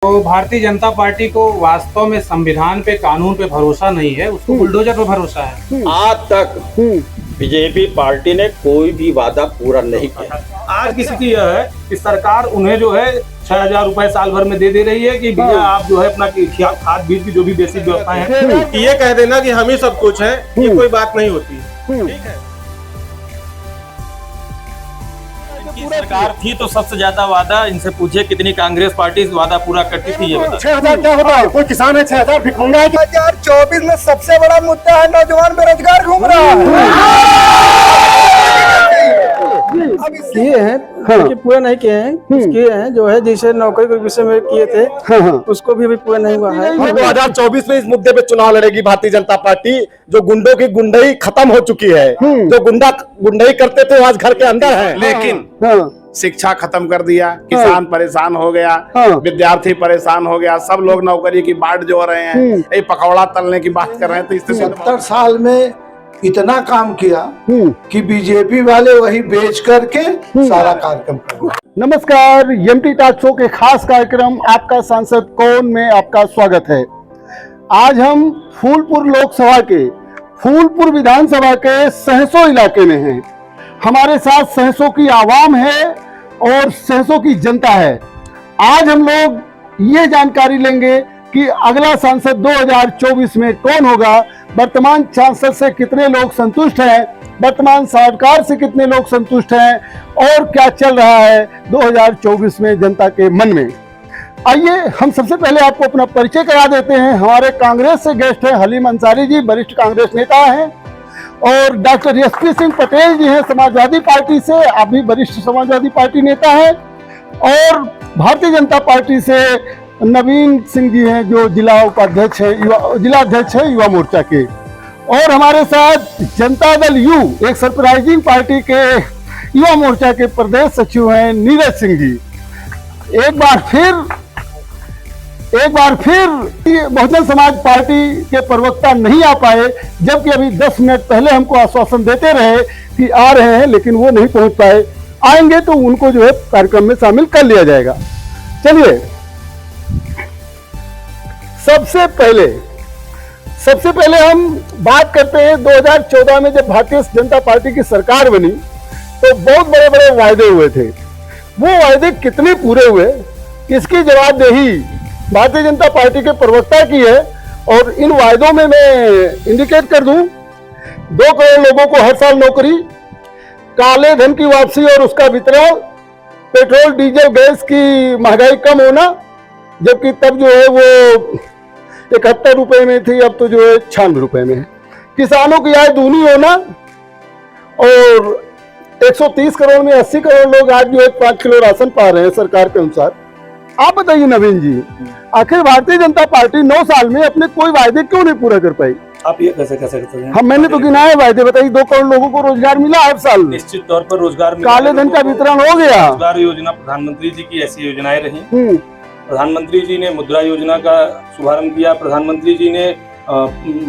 तो भारतीय जनता पार्टी को वास्तव में संविधान पे, कानून पे भरोसा नहीं है, उसको बुलडोजर पे भरोसा है। आज तक बीजेपी पार्टी ने कोई भी वादा पूरा नहीं किया। आज की स्थिति यह है कि सरकार उन्हें जो है 6,000 रुपए साल भर में दे रही है कि भैया आप जो है अपना खाद बीज की जो भी बेसिक व्यवस्थाएं हैं, ये कह देना कि हम ही सब कुछ है, ये कोई बात नहीं होती। ठीक है, सरकार थी तो सबसे ज्यादा वादा इनसे पूछे कितनी कांग्रेस पार्टी वादा पूरा करती थी, ये बता। 6,000 क्या होता है? कोई किसान है 6,000 भिखमंगा है? 2024 में सबसे बड़ा मुद्दा है नौजवान बेरोजगार घूम रहा है। अब किए हैं कि पूरे नहीं किए हैं, किए हैं जो है जैसे नौकरी के विषय में किए थे उसको भी अभी पूरा नहीं हुआ है। 2024 में इस मुद्दे पे चुनाव लड़ेगी भारतीय जनता पार्टी। जो गुंडों की गुंडई खत्म हो चुकी है, जो गुंडई करते थे वो आज घर के अंदर है। लेकिन शिक्षा खत्म कर दिया, किसान परेशान हो गया, विद्यार्थी परेशान हो गया, सब लोग नौकरी की बाट जो रहे हैं, ये पकौड़ा तलने की बात कर रहे हैं। तो इससे 70 साल में इतना काम किया कि बीजेपी वाले वही बेच करके सारा कार्यक्रम कर। नमस्कार, एमटी टॉक शो के खास कार्यक्रम आपका सांसद कौन में आपका स्वागत है। आज हम फूलपुर लोकसभा के फूलपुर विधानसभा के सहसों इलाके में हैं। हमारे साथ सहसों की आवाम है और सहसों की जनता है। आज हम लोग ये जानकारी लेंगे कि अगला सांसद 2024 में कौन होगा, वर्तमान सांसद से कितने लोग संतुष्ट हैं, वर्तमान सरकार से कितने लोग संतुष्ट हैं और क्या चल रहा है 2024 में जनता के मन में। आइए हम सबसे पहले आपको अपना परिचय करा देते हैं। हमारे कांग्रेस से गेस्ट हैं हलीम अंसारी जी, वरिष्ठ कांग्रेस नेता हैं, और डॉक्टर एसपी सिंह पटेल जी हैं समाजवादी पार्टी से, आप भी वरिष्ठ समाजवादी पार्टी नेता हैं, और भारतीय जनता पार्टी से नवीन सिंह जी हैं जो जिला उपाध्यक्ष है, जिला अध्यक्ष है युवा मोर्चा के, और हमारे साथ जनता दल यू एक सरप्राइजिंग पार्टी के युवा मोर्चा के प्रदेश सचिव हैं नीरज सिंह जी। एक बार फिर बहुजन समाज पार्टी के प्रवक्ता नहीं आ पाए, जबकि अभी 10 मिनट पहले हमको आश्वासन देते रहे कि आ रहे हैं, लेकिन वो नहीं पहुंच पाए। आएंगे तो उनको जो है कार्यक्रम में शामिल कर लिया जाएगा। चलिए सबसे पहले हम बात करते हैं 2014 में जब भारतीय जनता पार्टी की सरकार बनी तो बहुत बड़े बड़े वायदे हुए थे। वो वायदे कितने पूरे हुए, इसकी जवाबदेही भारतीय जनता पार्टी के प्रवक्ता की है। और इन वायदों में मैं इंडिकेट कर दूं, 2 करोड़ लोगों को हर साल नौकरी, काले धन की वापसी और उसका वितरण, पेट्रोल डीजल गैस की महंगाई कम होना, जबकि तब जो है वो 71 रुपए में थी, अब तो जो है 96 रुपए में है। किसानों की आय दूनी होना, और 130 करोड़ में 80 करोड़ लोग आज जो है 5 किलो राशन पा रहे हैं सरकार के अनुसार। आप बताइए नवीन जी, आखिर भारतीय जनता पार्टी 9 साल में अपने कोई वायदे क्यों नहीं पूरा कर पाई? आप ये कैसे कह सकते हैं? हम मैंने तो गिनाए वायदे, बताइए। 2 करोड़ लोगों को रोजगार मिला हर साल, निश्चित तौर पर रोजगार, काले धन का वितरण हो गया, रोजगार योजना प्रधानमंत्री जी की ऐसी योजनाएं रही। प्रधानमंत्री जी ने मुद्रा योजना का शुभारंभ किया, प्रधानमंत्री जी ने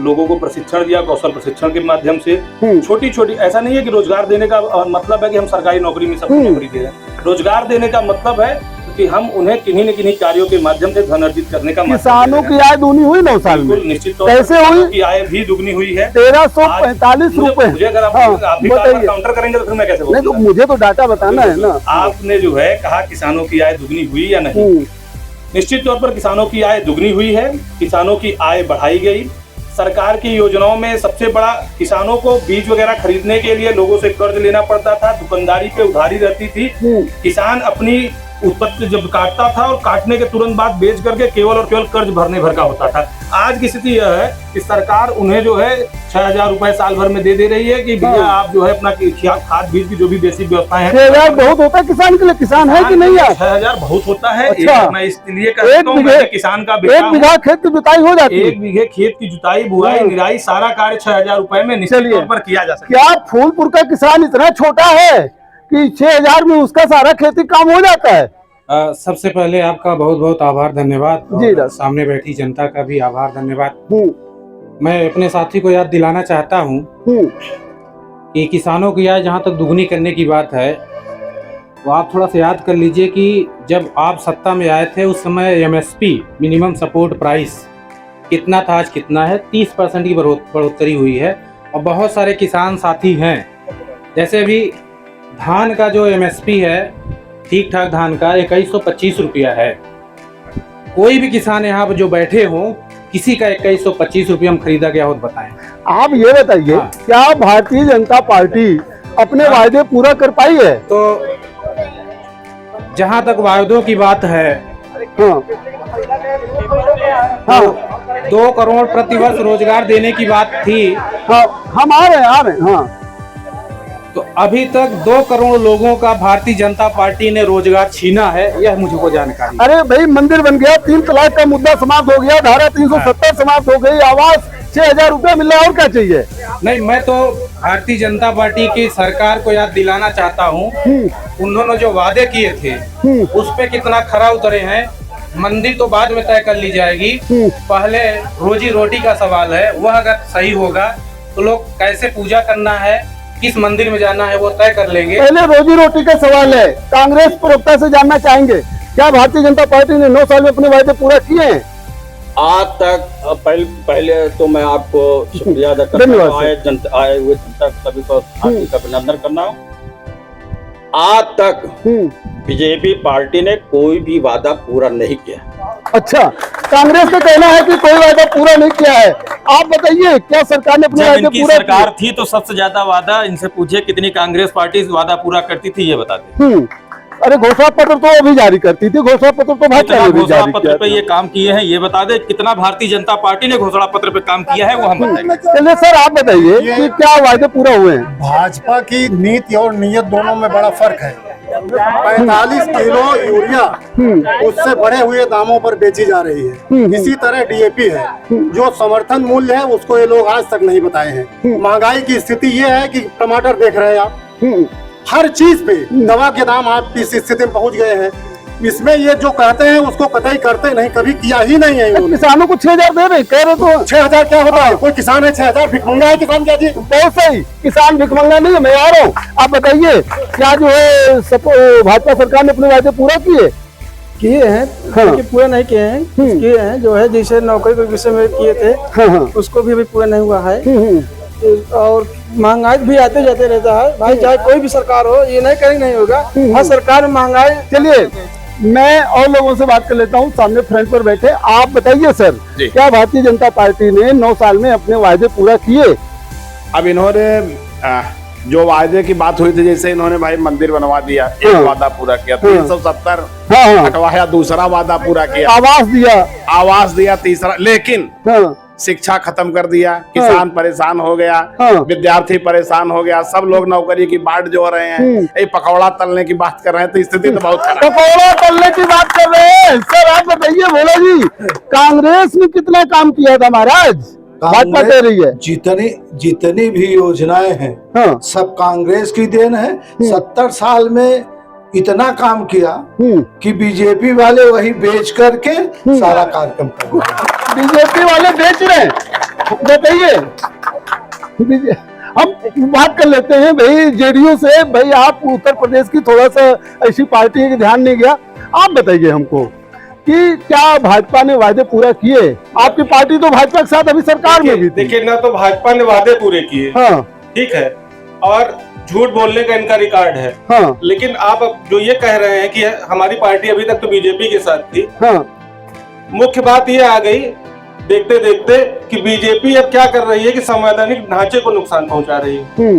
लोगों को प्रशिक्षण दिया, कौशल प्रशिक्षण के माध्यम से। छोटी छोटी, ऐसा नहीं है कि रोजगार देने का मतलब है कि हम सरकारी नौकरी में सबको नौकरी दे रहे हैं। रोजगार देने का मतलब है कि हम उन्हें किन्हीं न किन्हीं कार्यों के माध्यम से धन अर्जित करने का। किसानों की आय दूनी हुई 9 साल में, निश्चित तौर कैसे हुई? की आय भी दुगनी हुई है, 1345 रुपए। मुझे अगर आप काउंटर करेंगे तो फिर मैं कैसे बोलूं? तो मुझे तो डाटा बताना है ना। आपने जो है कहा किसानों की आय दुगनी हुई या नहीं, निश्चित तौर पर किसानों की आय दुगनी हुई है, किसानों की आय बढ़ाई गई। सरकार की योजनाओं में सबसे बड़ा, किसानों को बीज वगैरह खरीदने के लिए लोगों से कर्ज लेना पड़ता था, दुकानदारी पे उधारी रहती थी। किसान अपनी उत्पत्ति जब काटता था और काटने के तुरंत बाद बेच करके केवल और केवल कर्ज भरने भर का होता था। आज की स्थिति यह है कि सरकार उन्हें जो है 6,000 रुपए साल भर में दे रही है कि भैया आप जो है अपना खाद बीज की जो भी बेसिक व्यवस्थाएं हैं। 6,000 बहुत होता है किसान के लिए? किसान है कि नहीं है? 6,000 बहुत होता है। अच्छा। मैं इसलिए कहता हूं, मैं किसान का बेटा 1 बीघा खेत की जुताई हो जाती है। 1 बीघे खेत की जुताई, बुआई, निराई, सारा कार्य 6,000 रुपए में निश्चित तौर पर किया जा सकता है। क्या फूलपुर का किसान इतना छोटा है कि 6,000 में उसका सारा खेती काम हो जाता है? सबसे पहले आपका बहुत बहुत आभार, धन्यवाद। जी, सामने बैठी जनता का भी आभार, धन्यवाद। मैं अपने साथी को याद दिलाना चाहता हूँ कि किसानों की आय जहाँ तक दुगनी करने की बात है, तो आप थोड़ा सा याद कर लीजिए कि जब आप सत्ता में आए थे उस समय एमएसपी मिनिमम सपोर्ट प्राइस कितना था, आज कितना है? 30% की बढ़ोतरी हुई है। और बहुत सारे किसान साथी हैं, जैसे अभी धान का जो एमएसपी है ठीक ठाक धान का 2125 रुपया है। कोई भी किसान यहाँ पर जो बैठे हों, किसी का 2125 रुपया हम खरीदा गया हो तो बताएं। आप ये बताइए, हाँ। क्या भारतीय जनता पार्टी अपने वायदे पूरा कर पाई है? तो जहाँ तक वायदों की बात है, हाँ, हाँ, 2 करोड़ प्रतिवर्ष रोजगार देने की बात थी, हाँ, हम आ रहे हैं, हाँ। तो अभी तक 2 करोड़ लोगों का भारतीय जनता पार्टी ने रोजगार छीना है, यह मुझको जानकारी। अरे भाई, मंदिर बन गया, 3 तलाक का मुद्दा समाप्त हो गया, धारा 370 समाप्त हो गई, आवास 6000 रुपया मिल रहा है, और क्या चाहिए? नहीं, मैं तो भारतीय जनता पार्टी की सरकार को याद दिलाना चाहता हूँ, उन्होंने जो वादे किए थे उस पे कितना खरा उतरे हैं। मंदिर तो बाद में तय कर ली जाएगी, पहले रोजी रोटी का सवाल है, वह अगर सही होगा तो लोग कैसे पूजा करना है, किस मंदिर में जाना है, वो तय कर लेंगे। पहले रोजी रोटी का सवाल है। कांग्रेस प्रवक्ता से जानना चाहेंगे, क्या भारतीय जनता पार्टी ने 9 साल में अपने वायदे पूरा किए हैं? आज तक पहले तो मैं आपको शुक्रिया अदा करता हूं, आए हुए जनता सभी को हार्दिक अभिनंदन करना हूं। आज तक बीजेपी पार्टी ने कोई भी वादा पूरा नहीं किया। अच्छा, कांग्रेस का कहना है कि कोई वादा पूरा नहीं किया है। आप बताइए, क्या सरकार ने अपने जब वादे इनकी पूरा सरकार थी तो सबसे ज्यादा वादा इनसे पूछिए कितनी कांग्रेस पार्टी वादा पूरा करती थी, ये बता दें। अरे घोषणा पत्र तो अभी जारी करती थी, घोषणा पत्र तो भाजपा कितना ने भी घोषणा जारी पत्र किया पे ये काम किए हैं, ये बता दे। कितना भारतीय जनता पार्टी ने घोषणा पत्र पे काम किया है, वो हम बताएंगे। चलिए सर, आप बताइए कि क्या वादे पूरा हुए हैं? भाजपा की नीति और नीयत दोनों में बड़ा फर्क है। 45 किलो यूरिया उससे बढ़े हुए दामों पर बेची जा रही है। इसी तरह डीएपी है, जो समर्थन मूल्य है उसको ये लोग आज तक नहीं बताए हैं। महंगाई की स्थिति ये है कि टमाटर देख रहे हैं आप, हर चीज पे दवा के दाम आप इस स्थिति में पहुंच गए हैं। इसमें ये जो कहते हैं उसको कतई करते नहीं, कभी किया ही नहीं है इन्होंने। किसानों को 6000 दे रहे, कह रहे तो 6000 क्या होता है? कोई किसान है 6000 भिखमंगा है किसान? क्या जी, बहुत सही, किसान भिखमंगा नहीं है, मैं आ रहा हूँ। आप बताइए, क्या जो है भाजपा सरकार ने अपने वादे पूरा किए हैं? हाँ। पूरा नहीं किए हैं, किए हैं जो है, जैसे नौकरी के विषय में किए थे, हाँ, उसको भी अभी पूरा नहीं हुआ है। और महंगाई भी आते जाते रहता है भाई, चाहे कोई भी सरकार हो, ये नहीं करेंगे नहीं होगा। हर सरकार में महंगाई। चलिए, मैं और लोगों से बात कर लेता हूँ, सामने फ्रंट पर बैठे। आप बताइए सर, क्या भारतीय जनता पार्टी ने 9 साल में अपने वायदे पूरा किए? अब इन्होंने जो वायदे की बात हुई थी, जैसे इन्होंने भाई मंदिर बनवा दिया, एक वादा पूरा किया, 370 हटवाया, दूसरा वादा पूरा किया, आवास दिया तीसरा, लेकिन शिक्षा खत्म कर दिया, किसान परेशान हो गया, विद्यार्थी परेशान हो गया, सब लोग नौकरी की बाट जो रहे हैं, ये पकौड़ा तलने की बात कर रहे हैं, तो स्थिति तो बहुत खराब। पकौड़ा तलने की बात कर रहे हैं सर, आप बताइए भोला जी, कांग्रेस ने कितना काम किया था महाराज? भाजपा कह रही है जितनी भी योजनाएं हैं सब कांग्रेस की देन है। 70 साल में इतना काम किया कि बीजेपी वाले वही बेच करके सारा कार्यक्रम कर रहे हैं। बीजेपी वाले बेच रहे हैं, बताइए। हम बात कर लेते हैं भाई जेडीयू से। भाई, आप उत्तर प्रदेश की थोड़ा सा ऐसी पार्टी है कि ध्यान नहीं गया। आप बताइए हमको कि क्या भाजपा ने वादे पूरा किए? आपकी पार्टी तो भाजपा के साथ अभी सरकार में भी थी। देखिए ना, तो भाजपा ने वादे पूरे किए, हाँ ठीक है, और झूठ बोलने का इनका रिकॉर्ड है। हाँ। लेकिन आप अब जो ये कह रहे हैं कि हमारी पार्टी अभी तक तो बीजेपी के साथ थी, हाँ। मुख्य बात ये आ गई देखते देखते कि बीजेपी अब क्या कर रही है कि संवैधानिक ढांचे को नुकसान पहुंचा रही है।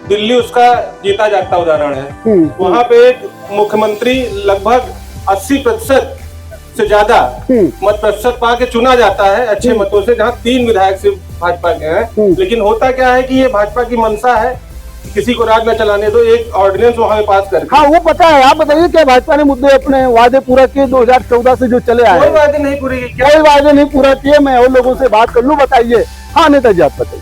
दिल्ली उसका जीता जागता उदाहरण है। वहां पे एक मुख्यमंत्री लगभग 80% से ज्यादा मत प्रतिशत पा के चुना जाता है अच्छे मतों से, जहाँ 3 विधायक सिर्फ भाजपा के हैं। लेकिन होता क्या है कि ये भाजपा की मंशा है, किसी को राज न चलाने दो, एक ऑर्डिनेंस वहाँ पे पास करके। हाँ, वो पता है। आप बताइए, क्या भाजपा ने मुद्दे अपने वादे पूरा किए 2014 से जो चले आए? कोई वादे नहीं पूरे किए। कोई वादे नहीं पूरा किए। मैं और लोगों से बात कर लूं, बताइए। हाँ नेता जी, आप बताइए।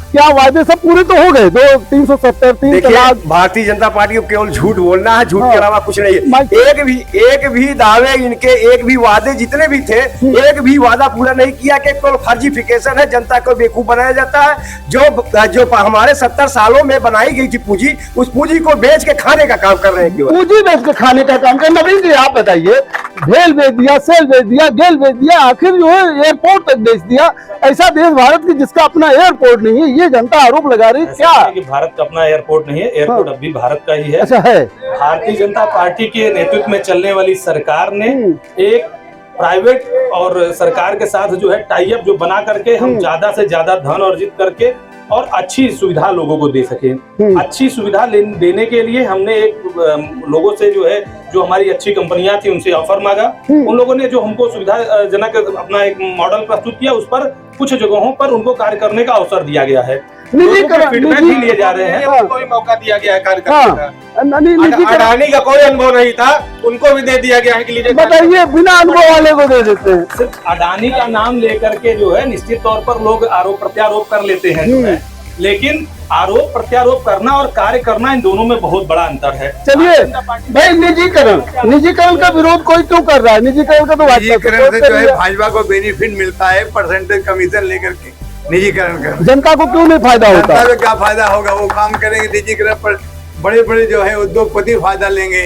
क्या वादे सब पूरे तो हो गए? 370 3 तलाक। भारतीय जनता पार्टी को केवल झूठ बोलना है, झूठ के अलावा कुछ नहीं है। एक भी दावे इनके, एक भी वादे जितने भी थे, एक भी वादा पूरा नहीं किया कि केवल फर्जीफिकेशन है, जनता को बेवकूफ बनाया जाता है। जो हमारे 70 सालों में बनाई गई थी पूंजी, उस पूंजी को बेच के खाने का काम कर रहे हैं। पूंजी बेच के खाने का काम कर। नवीन जी आप बताइए, भेल बेच दिया, सेल बेच दिया, गेल बेच दिया, आखिर जो है एयरपोर्ट तक बेच दिया। ऐसा देश भारत की जिसका अपना एयरपोर्ट नहीं है, ये जनता आरोप लगा रही। क्या कि भारत का अपना एयरपोर्ट नहीं है, एयरपोर्ट अब भी भारत का ही है। अच्छा है। भारतीय जनता पार्टी के नेतृत्व में चलने वाली सरकार ने एक प्राइवेट और सरकार के साथ जो है टाई अप जो बना करके हम ज्यादा से ज्यादा धन अर्जित करके और अच्छी सुविधा लोगों को दे सके। अच्छी सुविधा देने के लिए हमने एक लोगों से जो है, जो हमारी अच्छी कंपनियां थी उनसे ऑफर मांगा। उन लोगों ने जो हमको सुविधाजनक अपना एक मॉडल प्रस्तुत किया, उस पर कुछ जगहों पर उनको कार्य करने का अवसर दिया गया है। फीडबैक भी लिए जा रहे हैं, उनको भी मौका दिया गया है कार्य करने का। अडानी का कोई अनुभव नहीं था, उनको भी दे दिया गया है कि लीजिए। बताइए, बिना अनुभव वाले को दे देते हैं। सिर्फ अडानी का नाम लेकर के जो है निश्चित तौर पर लोग आरोप प्रत्यारोप कर लेते हैं जो है, लेकिन आरोप प्रत्यारोप करना और कार्य करना, इन दोनों में बहुत बड़ा अंतर है। चलिए भाई, निजीकरण का विरोध कोई क्यों कर रहा है? निजीकरण का तो निजीकरण से जो है भाजपा को बेनिफिट मिलता है, परसेंटेज कमीशन लेकर के निजीकरण कर। जनता को क्यों नहीं फायदा होता? जनता को क्या फायदा होगा? वो काम करेंगे निजीकरण पर, बड़े बड़े जो है उद्योगपति फायदा लेंगे,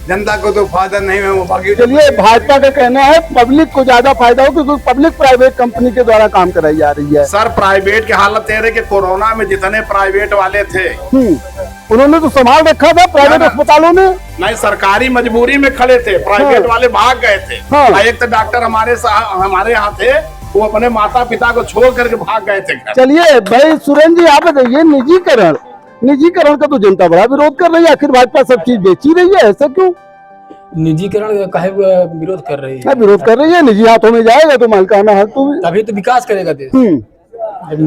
जनता को तो फायदा नहीं है। वो बाकी चलिए, भाजपा का कहना है पब्लिक को ज्यादा फायदा हो, क्योंकि पब्लिक प्राइवेट कंपनी के द्वारा काम कराई जा रही है। सर, प्राइवेट की हालत ये है कि कोरोना में जितने प्राइवेट वाले थे, उन्होंने तो संभाल रखा था प्राइवेट अस्पतालों में। नहीं, सरकारी मजबूरी में खड़े थे, प्राइवेट वाले भाग गए थे। एक तो डॉक्टर हमारे यहाँ थे, वो अपने माता पिता को छोड़ करके भाग गए थे। चलिए भाई सुरेंद्र जी आप बताइए, निजीकरण का तो जनता बड़ा विरोध कर रही है। आखिर भाजपा सब चीज बेची रही है, ऐसा क्यों? निजीकरण काहे विरोध कर रही है? विरोध कर रही है, निजी हाथों में जाएगा तो मालिकाना हाथ तो तभी तो विकास करेगा देश।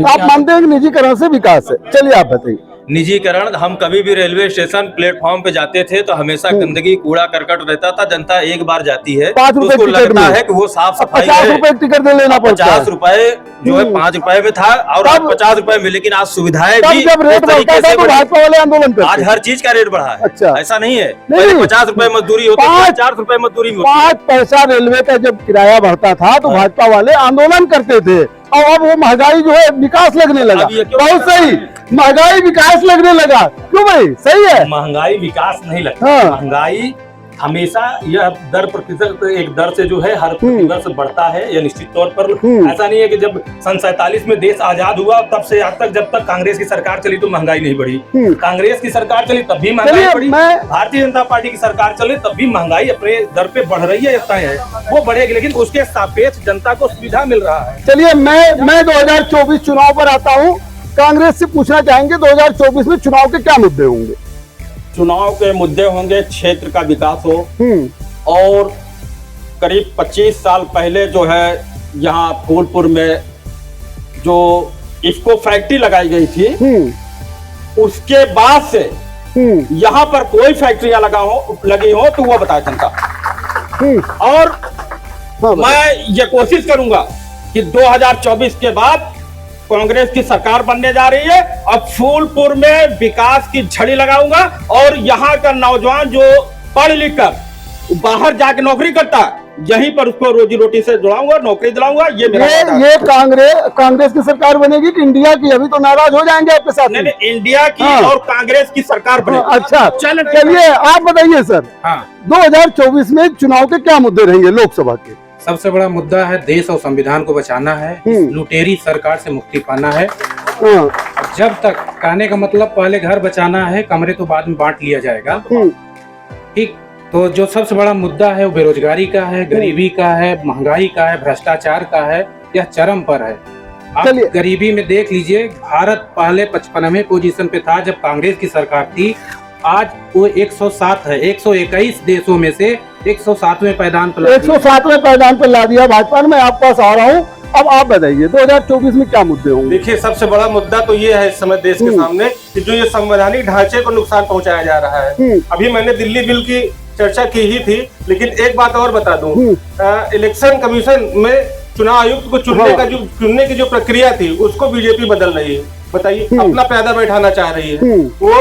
आप मानते हैं कि निजीकरण से विकास है? चलिए आप बताइए। निजीकरण, हम कभी भी रेलवे स्टेशन प्लेटफॉर्म पे जाते थे तो हमेशा गंदगी कूड़ा करकट रहता था। जनता एक बार जाती है तो उसको लगता है कि वो साफ सफाई है। 50 रुपए टिकट दे लेना पड़ता है। 50 रुपए जो है 5 रुपए में था, और आज 50 रुपए में। लेकिन आज सुविधाएं भी जब रेट बढ़ता था तो भाजपा वाले आंदोलन करते। आज हर चीज का रेट बढ़ा है। अच्छा, ऐसा नहीं है। पहले 50 रुपए मजदूरी होती थी, 50 रुपए मजदूरी में 5 पैसा रेलवे का जब किराया बढ़ता था तो भाजपा वाले आंदोलन करते थे। और अब वो महंगाई जो है विकास लगने लगा। बहुत सही, महंगाई विकास लगने लगा। क्यों भाई? सही है, महंगाई विकास नहीं लगता। महंगाई हमेशा यह दर प्रतिशत एक दर से जो है हर प्रतिवर्ष बढ़ता है। यह निश्चित तौर पर ऐसा नहीं है कि जब सन 47 में देश आजाद हुआ तब से आज तक, जब तक कांग्रेस की सरकार चली तो महंगाई नहीं बढ़ी। कांग्रेस की सरकार चली तब भी महंगाई बढ़ी, भारतीय जनता पार्टी की सरकार चले तब भी महंगाई अपने दर पे बढ़ रही है। तय है वो बढ़ेगी, लेकिन उसके सापेक्ष जनता को सुविधा मिल रहा है। चलिए मैं 2024 चुनाव पर आता हूँ। कांग्रेस से पूछना चाहेंगे 2024 में चुनाव के क्या मुद्दे होंगे? चुनाव के मुद्दे होंगे क्षेत्र का विकास हो, और करीब 25 साल पहले जो है यहाँ फूलपुर में जो इफ्को फैक्ट्री लगाई गई थी, उसके बाद से यहाँ पर कोई फैक्ट्रियां लगी हो तो वो बताए जनता। और मैं ये कोशिश करूंगा कि 2024 के बाद कांग्रेस की सरकार बनने जा रही है, अब फूलपुर में विकास की झड़ी लगाऊंगा, और यहाँ का नौजवान जो पढ़ लिख कर बाहर जाके नौकरी करता है, यहीं पर उसको रोजी रोटी से जुड़ाऊंगा, नौकरी दिलाऊंगा। ये कांग्रेस की सरकार बनेगी कि इंडिया की? अभी तो नाराज हो जाएंगे आपके साथ। नहीं, इंडिया की और कांग्रेस की सरकार बनेगी। अच्छा, चलिए आप बताइए सर, 2024 में चुनाव के क्या मुद्दे रहेंगे लोकसभा के? सबसे बड़ा मुद्दा है देश और संविधान को बचाना है, लुटेरी सरकार से मुक्ति पाना है। जब तक, कहने का मतलब पहले घर बचाना है, कमरे तो बाद में बांट लिया जाएगा। ठीक, तो जो सबसे बड़ा मुद्दा है वो बेरोजगारी का है, गरीबी का है, महंगाई का है, भ्रष्टाचार का है। यह चरम पर है। आप गरीबी में देख लीजिए, भारत पहले 55वें पोजीशन पे था जब कांग्रेस की सरकार थी, आज वो 107 है। 121 देशों में से 107वें पायदान पर 107वें पायदान पर ला दिया भाजपा ने। मैं आपके पास आ रहा हूँ, अब आप बताइए 2024 में क्या मुद्दे होंगे? देखिए, सबसे बड़ा मुद्दा तो ये है इस समय देश के सामने कि जो ये संवैधानिक ढांचे को नुकसान पहुंचाया जा रहा है। अभी मैंने दिल्ली बिल की चर्चा की ही थी, लेकिन एक बात और बता दूं, इलेक्शन कमीशन में चुनाव आयुक्त को चुनने की जो प्रक्रिया थी उसको बीजेपी बदल रही है। बताइए, अपना पैदा बैठाना चाह रही है, वो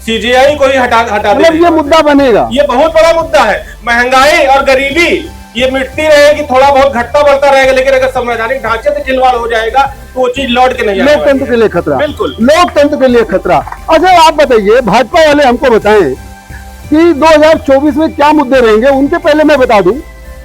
सीजीआई को ही हटा मतलब ये मुद्दा बनेगा। ये बहुत बड़ा मुद्दा है। महंगाई और गरीबी ये मिटती रहेगी, थोड़ा बहुत घटता बढ़ता रहेगा, लेकिन अगर संवैधानिक ढांचे से खिलवाड़ हो जाएगा तो वो चीज लौट के नहीं आएगी। लोकतंत्र के लिए खतरा, बिल्कुल लोकतंत्र के लिए खतरा। अच्छा आप बताइए, भाजपा वाले हमको बताएं कि 2024 में क्या मुद्दे रहेंगे। उनके पहले मैं बता दूं,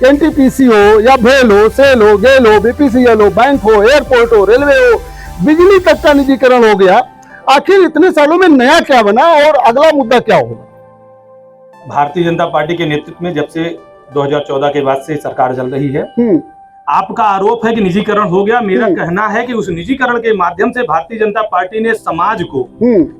एनटीपीसी हो या भेल हो, सेल हो, गेल हो, बीपीसीएल हो, बैंक हो, एयरपोर्ट हो, रेलवे हो, बिजली तक का निजीकरण हो गया। आखिर इतने सालों में नया क्या बना और अगला मुद्दा क्या होगा? भारतीय जनता पार्टी के नेतृत्व में जब से 2014 के बाद से सरकार चल रही है, आपका आरोप है कि निजीकरण हो गया। मेरा कहना है कि उस निजीकरण के माध्यम से भारतीय जनता पार्टी ने समाज को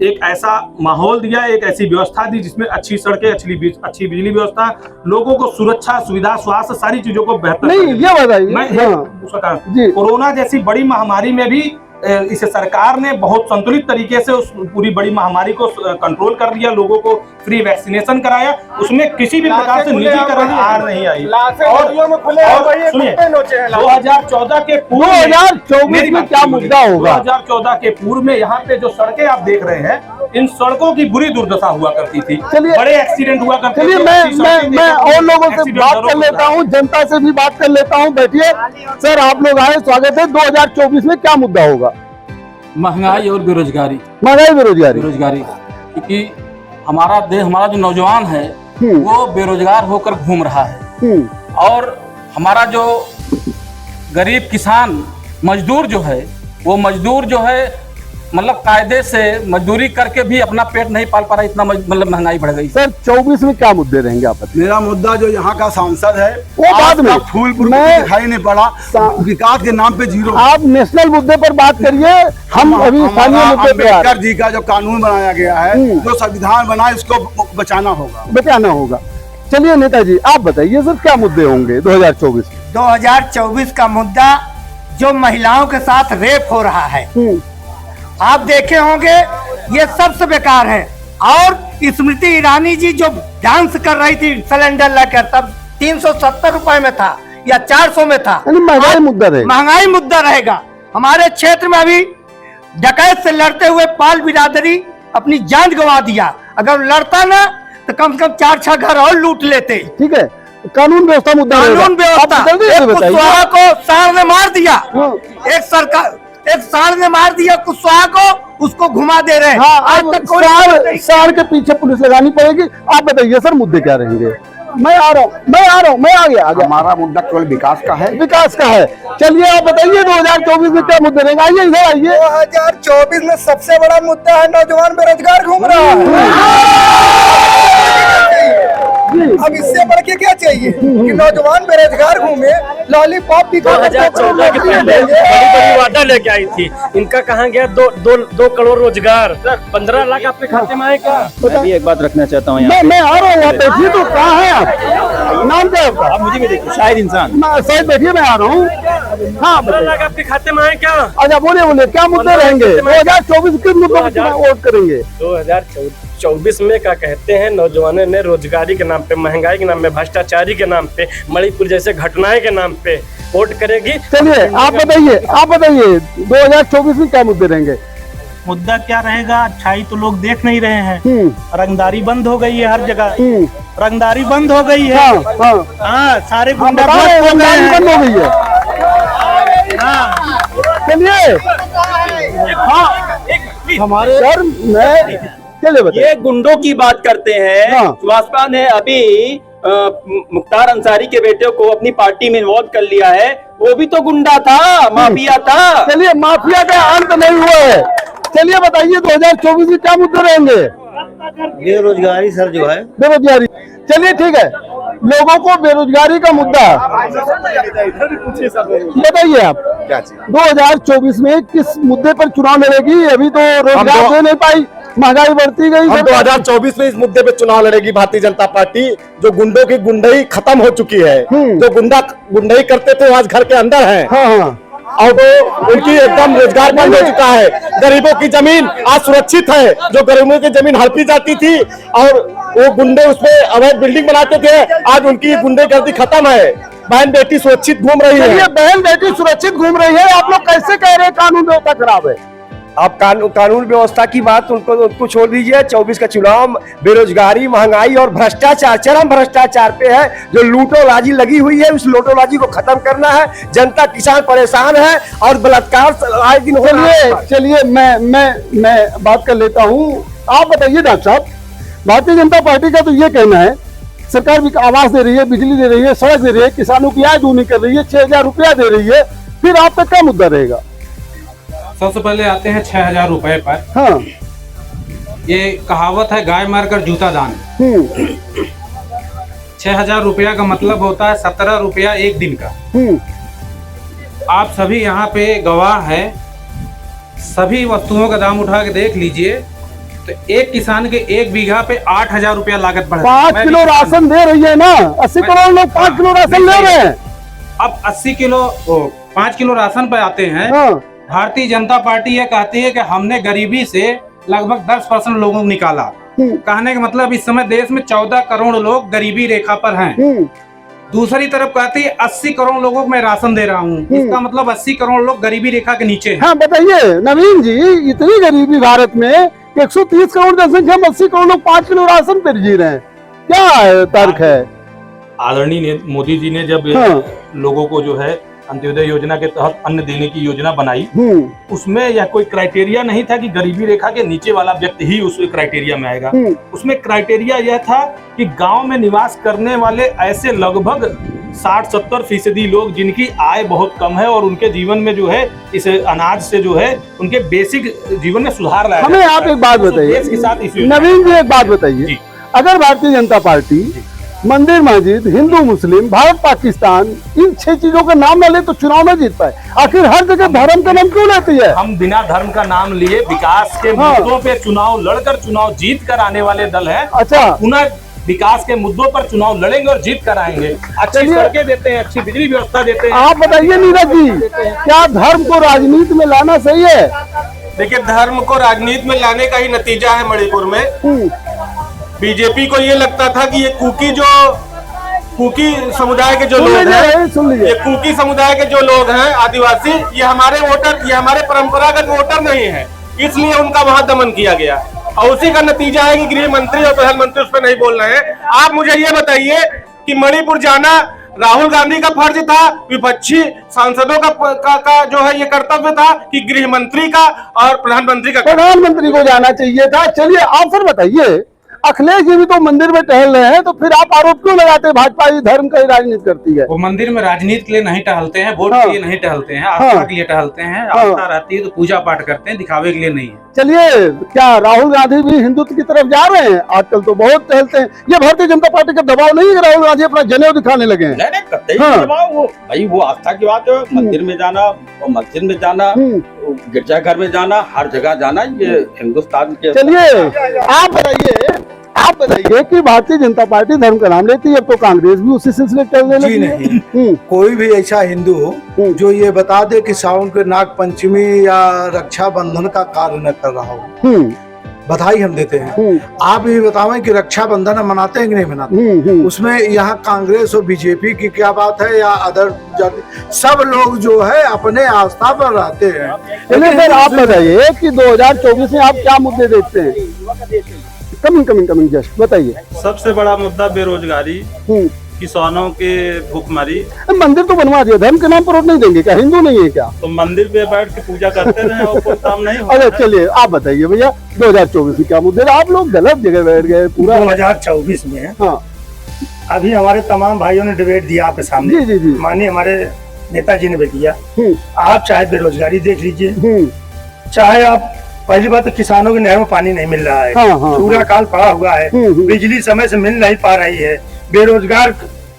एक ऐसा माहौल दिया, एक ऐसी व्यवस्था दी जिसमें अच्छी सड़कें, अच्छी बिजली व्यवस्था, लोगों को सुरक्षा, सुविधा, स्वास्थ्य, सारी चीजों को बेहतर। नहीं ये बताइए, कोरोना जैसी बड़ी महामारी में भी इस सरकार ने बहुत संतुलित तरीके से उस पूरी बड़ी महामारी को कंट्रोल कर दिया, लोगों को फ्री वैक्सीनेशन कराया, उसमें किसी भी प्रकार से निजीकरण आड़ नहीं आई। और सुनिए, 2014 के पूर्व 2024 में क्या मुद्दा होगा? 2014 के पूर्व में यहाँ पे जो सड़कें आप देख रहे हैं, इन सड़कों की बुरी दुर्दशा हुआ करती थी, बड़े एक्सीडेंट हुआ करते थे। चलिए मैं और लोगों से बात कर लेता हूँ, जनता से भी बात कर लेता हूँ। बैठिए सर, आप लोग आए, स्वागत है। 2024 में क्या मुद्दा होगा? महंगाई और बेरोजगारी। महंगाई बेरोजगारी, क्योंकि हमारा देश, हमारा जो नौजवान है वो बेरोजगार होकर घूम रहा है, और हमारा जो गरीब किसान मजदूर जो है, वो मजदूर जो है मतलब कायदे से मजदूरी करके भी अपना पेट नहीं पाल पा रहा, इतना मतलब महंगाई बढ़ गई। सर 24 में क्या मुद्दे रहेंगे आप? मेरा मुद्दा जो यहाँ का सांसद है वो बाद में, फूलपुर में दिखाई नहीं पड़ा, विकास के नाम पे जीरो। आप नेशनल मुद्दे पर बात करिए, हम अभी स्थानीय मुद्दे पे। अम्बेडकर जी का जो कानून बनाया गया है, जो संविधान बना है, इसको बचाना होगा। चलिए नेताजी आप बताइए सर, क्या मुद्दे होंगे 2024? 2024 का मुद्दा जो महिलाओं के साथ रेप हो रहा है, आप देखे होंगे, ये सबसे बेकार है। और स्मृति ईरानी जी जो डांस कर रही थी सिलेंडर लेकर, तब 370 रुपए में था या 400 में था। महंगाई मुद्दा रहेगा, महंगाई मुद्दा रहेगा। हमारे क्षेत्र में अभी डकैत से लड़ते हुए पाल बिरादरी अपनी जान गंवा दिया। अगर लड़ता ना तो कम से कम 4-6 घर और लूट लेते। ठीक है, कानून व्यवस्था मुद्दा, कानून व्यवस्था। कुशवाहा को सांड ने मार दिया, एक सांड ने मार दिया कुशवाहा को, उसको घुमा दे रहे हैं। आज तक सांड के पीछे पुलिस लगानी पड़ेगी। आप बताइए सर, मुद्दे क्या रहेंगे? मैं आ रहा हूँ, मैं आ गया। हमारा मुद्दा केवल विकास का है, चलिए आप बताइए 2024 में क्या मुद्दे रहेंगे? आइए इधर आइए। 2024 में सबसे बड़ा मुद्दा है नौजवान बेरोजगार घूम रहा है। अब इससे बढ़ के क्या चाहिए कि नौजवान बेरोजगार घूमे, लॉलीपॉप भी। 2014 के पहले बड़ी वादा लेके आई थी, इनका कहाँ गया? 2 करोड़ रोजगार, 15 लाख आपके खाते में आए क्या? मैं भी एक बात रखना चाहता हूँ। मैं आ रहा हूँ, बैठिए। तो कहाँ है आप? नाम क्या है आपका? आप मुझे भी देखिए, शाहिद इंसान। शायद बैठिए, मैं आ रहा हूँ। हाँ, 15 लाख आपके खाते में आए क्या? अच्छा बोले क्या मुद्दे रहेंगे 2024 के मुद्दों पर वोट करेंगे? 2024 में क्या कहते हैं, नौजवानों ने रोजगारी के नाम पे, महंगाई के नाम पे, भ्रष्टाचारी के नाम पे, मणिपुर जैसे घटनाएं के नाम पे वोट करेगी। चलिए आप बताइए 2024 में क्या मुद्दे रहेंगे? मुद्दा क्या रहेगा? अच्छाई तो लोग देख नहीं रहे हैं, रंगदारी बंद हो गई है हर जगह, रंगदारी बंद हो गई है। हाँ, सारे गुंडा बंद हो गई है। चलिए हमारे सर, ये गुंडों की बात करते हैं। भाजपा ने अभी मुख्तार अंसारी के बेटे को अपनी पार्टी में इन्वॉल्व कर लिया है, वो भी तो गुंडा था, माफिया था। चलिए माफिया का अंत नहीं हुआ है। चलिए बताइए 2024 में क्या मुद्दे रहेंगे? बेरोजगारी सर जो है, बेरोजगारी। चलिए ठीक है, लोगों को बेरोजगारी का मुद्दा बताइए आप। 2024 में किस मुद्दे पर चुनाव लड़ेगी? अभी तो रोजगार दे नहीं पाई, महंगाई बढ़ती गई। 2024 में इस मुद्दे पे चुनाव लड़ेगी भारतीय जनता पार्टी। जो गुंडों की गुंडई खत्म हो चुकी है, जो गुंडई करते थे आज घर के अंदर है, और वो उनकी एकदम रोजगार बंद हो चुका है। गरीबों की जमीन आज सुरक्षित है। जो गरीबों की जमीन हड़पी जाती थी और वो गुंडे उसमें अवैध बिल्डिंग बनाते थे, आज उनकी गुंडेगर्दी खत्म है। बहन बेटी सुरक्षित घूम रही है। बहन बेटी सुरक्षित घूम रही है। आप लोग कैसे कह रहे हैं कानून व्यवस्था खराब है? आप कानून व्यवस्था की बात उनको छोड़ दीजिए। 24 का चुनाव बेरोजगारी, महंगाई और भ्रष्टाचार, चरम भ्रष्टाचार पे है। जो लूटोलाजी लगी हुई है, उस लूटोलाजी को खत्म करना है। जनता किसान परेशान है और बलात्कार आए दिन हो रहा है। चलिए मैं बात कर लेता हूँ। आप बताइए डॉक्टर साहब, भारतीय जनता पार्टी का तो ये कहना है सरकार भी आवास दे रही है, बिजली दे रही है, सड़क दे रही है, किसानों की आय दूनी कर रही है, 6,000 रुपया दे रही है, फिर आप तक क्या मुद्दा रहेगा? सबसे पहले आते हैं 6,000 रुपए पर। हाँ, ये कहावत है गाय मारकर जूता दान। 6,000 रुपया का मतलब होता है 17 रुपया एक दिन का। आप सभी यहाँ पे गवाह हैं, सभी वस्तुओं का दाम उठा के देख लीजिए तो एक किसान के 1 बीघा पे 8,000 रुपया लागत बढ़ 5 किलो राशन दे रही है ना, 80 करोड़ लोग 5 किलो राशन ले रहे हैं। अब 5 किलो राशन पे आते हैं। भारतीय जनता पार्टी ये कहती है कि हमने गरीबी से लगभग 10% लोगों को निकाला। कहने का मतलब इस समय देश में 14 करोड़ लोग गरीबी रेखा पर हैं। दूसरी तरफ कहती है 80 करोड़ लोगों को मैं राशन दे रहा हूँ, इसका मतलब 80 करोड़ लोग गरीबी रेखा के नीचे हैं। हाँ बताइए नवीन जी, इतनी गरीबी भारत में 130 करोड़ जनसंख्या में 80 करोड़ लोग 5 किलो राशन पर जी रहे हैं, क्या तर्क है? आदरणीय मोदी जी ने जब लोगों को जो है अंत्योदय योजना के तहत अन्न देने की योजना बनाई, उसमें यह कोई क्राइटेरिया नहीं था कि गरीबी रेखा के नीचे वाला व्यक्ति ही उस क्राइटेरिया में आएगा। उसमें क्राइटेरिया यह था कि गांव में निवास करने वाले ऐसे लगभग 60-70% लोग जिनकी आय बहुत कम है और उनके जीवन में जो है इस अनाज से जो है उनके बेसिक जीवन में सुधार लाया। हमें आप एक बात बताइए नवीन जी, एक बात बताइए, अगर भारतीय जनता पार्टी मंदिर मस्जिद, हिंदू मुस्लिम, भारत पाकिस्तान, इन 6 चीजों का नाम न ले तो चुनाव न जीत पाए, आखिर हर जगह धर्म का नाम क्यों लेती है? हम बिना धर्म का नाम लिए विकास के मुद्दों पे चुनाव लड़कर चुनाव जीत कर आने वाले दल है। अच्छा, पुनः विकास के मुद्दों पर चुनाव लड़ेंगे और जीत कर आएंगे। अच्छी सड़कें देते हैं, अच्छी बिजली व्यवस्था देते हैं। आप बताइए नीरज जी, क्या धर्म को राजनीति में लाना सही है? देखिए, धर्म को राजनीति में लाने का ही नतीजा है मणिपुर में। बीजेपी को ये लगता था कि ये कुकी समुदाय के जो लोग हैं, ये कुकी समुदाय के जो लोग हैं आदिवासी, ये हमारे वोटर, ये हमारे परंपरागत वोटर नहीं है, इसलिए उनका वहां दमन किया गया और उसी का नतीजा है कि गृह मंत्री और प्रधानमंत्री उस पर नहीं बोल रहे हैं। आप मुझे ये बताइए कि मणिपुर जाना राहुल गांधी का फर्ज था, विपक्षी सांसदों का जो है ये कर्तव्य था, कि गृह मंत्री का और प्रधानमंत्री का? प्रधानमंत्री को जाना चाहिए था। चलिए आप फिर बताइए, अखिलेश जी भी तो मंदिर में टहल रहे हैं, तो फिर आप आरोप क्यों लगाते हैं भाजपा ही धर्म का ही राजनीति करती है? वो मंदिर में राजनीति के लिए नहीं टहलते हैं, वोट के लिए नहीं टहलते हैं, आस्था के लिए टहलते हैं। आस्था रहती है तो पूजा पाठ करते हैं, दिखावे के लिए नहीं है। चलिए, क्या राहुल गांधी भी हिंदुत्व की तरफ जा रहे हैं? आजकल तो बहुत टहलते हैं। ये भारतीय जनता पार्टी का दबाव नहीं है? राहुल गांधी अपना जनेऊ दिखाने लगे हैं। भाई वो आस्था की बात है, मंदिर में जाना, मस्जिद में जाना, गिरजाघर में जाना, हर जगह जाना, ये हिंदुस्तान के। चलिए आप बताइए कि भारतीय जनता पार्टी धर्म का नाम लेती है, अब तो कांग्रेस भी उसी सिलसिले चलने लगी है। नहीं, कोई भी ऐसा हिंदू हो जो ये बता दे कि सावन के नाग पंचमी या रक्षाबंधन का कार्य न कर रहा हो, बधाई हम देते हैं। आप ये बतावें कि रक्षाबंधन हम मनाते हैं कि नहीं मनाते? उसमें यहाँ कांग्रेस और बीजेपी की क्या बात है या अदर जाति, सब लोग जो है अपने आस्था पर रहते हैं। चलिए सर, आप बताइए कि 2024 में आप क्या मुद्दे देखते हैं? कमिंग जस्ट बताइए। सबसे बड़ा मुद्दा बेरोजगारी, किसानों के भूखमरी। मंदिर तो बनवा दिया, धर्म के नाम पर वोट नहीं देंगे क्या? हिंदू नहीं है क्या? तो मंदिर पे बैठ के पूजा करते रहे और कोई काम नहीं हो। अरे चलिए आप बताइए भैया, 2024 में क्या मुद्दे? आप लोग गलत जगह बैठ गए पूरा। 2024 में अभी हमारे तमाम भाइयों ने डिबेट दिया आपके सामने। जी। माननीय हमारे नेताजी ने भी दिया। आप चाहे बेरोजगारी देख लीजिए, चाहे आप, पहली बात तो किसानों के नहर में पानी नहीं मिल रहा है, सूखा काल पड़ा हुआ है, बिजली समय से मिल नहीं पा रही है, बेरोजगार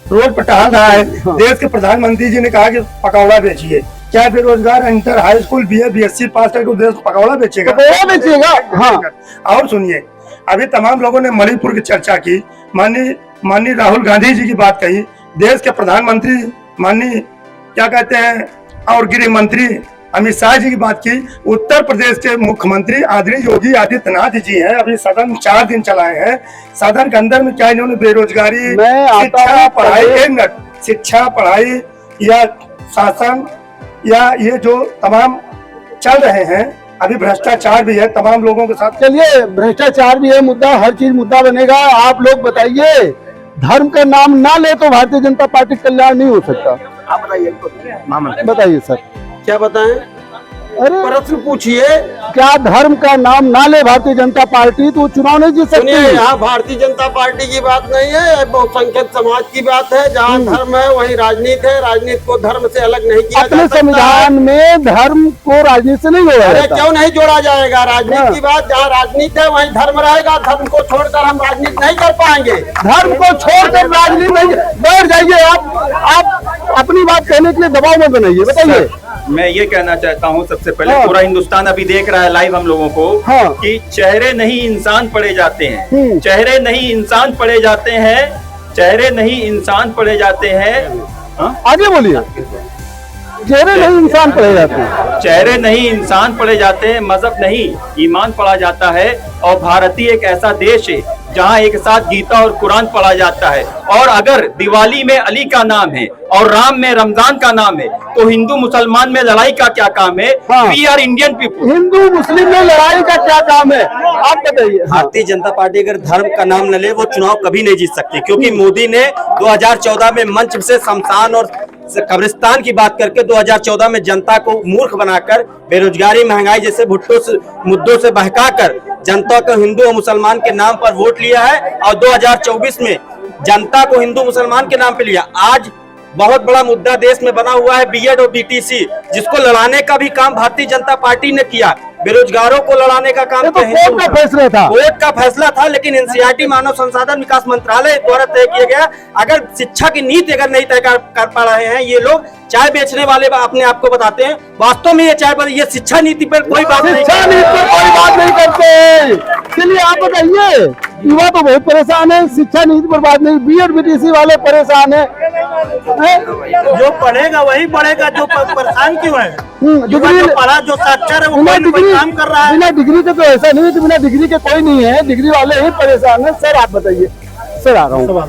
रोड पर टहल रहा है। देश के प्रधानमंत्री जी ने कहा कि पकौड़ा बेचिए, क्या बेरोजगार inter high school BA BSc पास करके देश पकौड़ा बेचेगा? और सुनिए, अभी तमाम लोगों ने मणिपुर की चर्चा की, माननीय राहुल गांधी जी की बात कही, देश के प्रधानमंत्री माननीय क्या कहते हैं और गृह मंत्री अमित शाह जी की बात की, उत्तर प्रदेश के मुख्यमंत्री आदरणीय योगी आदित्यनाथ जी हैं, अभी सदन 4 दिन चलाए हैं। सदन के अंदर में क्या इन्होंने बेरोजगारी, शिक्षा पढ़ाई या शासन या ये जो तमाम चल रहे हैं, अभी भ्रष्टाचार भी है तमाम लोगों के साथ। चलिए, भ्रष्टाचार भी है मुद्दा, हर चीज मुद्दा बनेगा। आप लोग बताइए, धर्म का नाम ना ले तो भारतीय जनता पार्टी कल्याण नहीं हो सकता। आप बताइए, बताइए सर, क्या बताएं? अरे प्रश्न पूछिए। क्या धर्म का नाम ना ले भारतीय जनता पार्टी तो चुनाव नहीं जीत सकती? यहाँ भारतीय जनता पार्टी की बात नहीं है, बहुसंख्यक समाज की बात है। जहाँ धर्म है वहीं राजनीति है, राजनीति को धर्म से अलग नहीं किया अपने संविधान में धर्म को राजनीति से नहीं जोड़ा जाता। क्यों नहीं जोड़ा जाएगा? राजनीति की बात, जहाँ राजनीति है वहीं धर्म रहेगा। धर्म को छोड़कर हम राजनीति नहीं कर पाएंगे। धर्म को छोड़कर राजनीति नहीं, बैठ जाइए। आप अपनी बात कहने के लिए दबाव में बनाइए, बताइए। मैं ये कहना चाहता हूँ, सबसे पहले पूरा हिंदुस्तान अभी देख रहा है लाइव हम लोगों को, कि चेहरे नहीं इंसान पढ़े जाते हैं, चेहरे नहीं इंसान पढ़े जाते हैं, चेहरे नहीं इंसान पढ़े जाते हैं। आगे बोलिए। चेहरे नहीं इंसान पढ़े जाते हैं, चेहरे नहीं इंसान पढ़े जाते हैं, मजहब नहीं ईमान पढ़ा जाता है। और भारतीय एक ऐसा देश है जहाँ एक साथ गीता और कुरान पढ़ा जाता है। और अगर दिवाली में अली का नाम है और राम में रमजान का नाम है, तो हिंदू मुसलमान में लड़ाई का क्या काम है? We are Indian people. हिंदू मुस्लिम में लड़ाई का क्या काम है, आप बताइए। भारतीय जनता पार्टी अगर धर्म का नाम न ले, वो चुनाव कभी नहीं जीत सकती, क्योंकि मोदी ने 2014 में मंच से शमशान और कब्रिस्तान की बात करके 2014 में जनता को मूर्ख बनाकर, बेरोजगारी, महंगाई जैसे मुद्दों से बहकाकर जनता को हिंदू और मुसलमान के नाम पर वोट लिया है। और 2024 में जनता को हिंदू मुसलमान के नाम पे लिया। आज बहुत बड़ा मुद्दा देश में बना हुआ है बीएड और बीटीसी, जिसको लड़ाने का भी काम भारतीय जनता पार्टी ने किया। बेरोजगारों को लड़ाने का काम कोर्ट का फैसला था, कोर्ट का फैसला था, लेकिन एनसीईआरटी मानव संसाधन विकास मंत्रालय द्वारा तय किया गया। अगर शिक्षा की नीति अगर नहीं तय कर पा रहे हैं ये लोग, चाय बेचने वाले अपने आप को बताते हैं, वास्तव में ये शिक्षा नीति पर कोई बात नहीं, शिक्षा नीति पर कोई बात नहीं करते। चलिए आप बताइए, युवा तो बहुत परेशान है, शिक्षा नीति पर बात नहीं, बीएड बीटीसी वाले परेशान है। जो पढ़ेगा वही बढ़ेगा, जो परेशान क्यों है? डिग्री पढ़ा, जो साक्षर है वो कोई काम कर रहा है। बिना डिग्री के तो ऐसा नहीं है कि बिना डिग्री के कोई नहीं है, डिग्री वाले ही परेशान है। सर आप बताइए, सर आ रहा हूँ,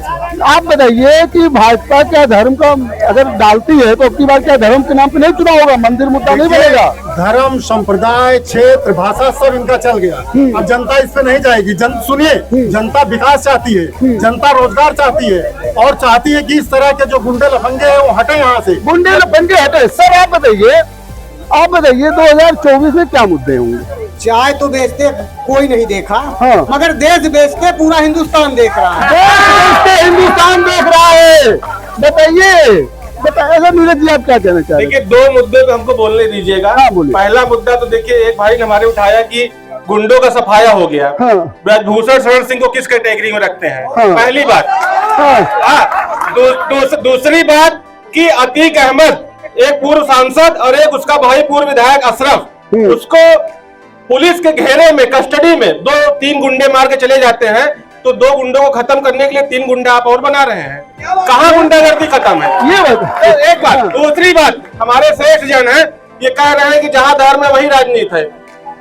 आप बताइए कि भाजपा क्या धर्म का अगर डालती है तो अब की बार क्या धर्म के नाम पे नहीं चुनाव होगा? मंदिर मुद्दा नहीं बनेगा? धर्म, संप्रदाय, क्षेत्र, भाषा सब इनका चल गया। अब जनता इस पे नहीं जाएगी। सुनिए, जनता विकास चाहती है, जनता रोजगार चाहती है, और चाहती है कि इस तरह के जो गुंडे लफंगे हैं वो हटे यहाँ से, गुंडे लफंगे हटे। सर आप बताइए 2024 में क्या मुद्दे होंगे? चाय तो बेचते कोई नहीं देखा, मगर देश बेचते पूरा हिंदुस्तान देख रहा है। देश बेचते हिंदुस्तान देख रहा है। बताइए, नीरज जी आप क्या कहना चाह रहे हैं? देखिए, दो मुद्दे पे हमको बोलने दीजिएगा। पहला मुद्दा तो देखिए, एक भाई ने हमारे उठाया कि गुंडों का सफाया हो गया। ब्रजभूषण शरण सिंह को किस कैटेगरी में रखते हैं? पहली बात। दूसरी बात कि अतीक अहमद, एक पूर्व सांसद और एक उसका भाई पूर्व विधायक अशरफ, उसको पुलिस के घेरे में, कस्टडी में 2-3 गुंडे मार के चले जाते हैं, तो 2 गुंडों को खत्म करने के लिए 3 गुंडे आप और बना रहे हैं। कहाँ गुंडागर्दी खत्म है? ये बात एक बात। दूसरी बात, हमारे श्रेष्ठ जन है, ये कह रहे हैं कि जहाँ धर्म है वही राजनीति है।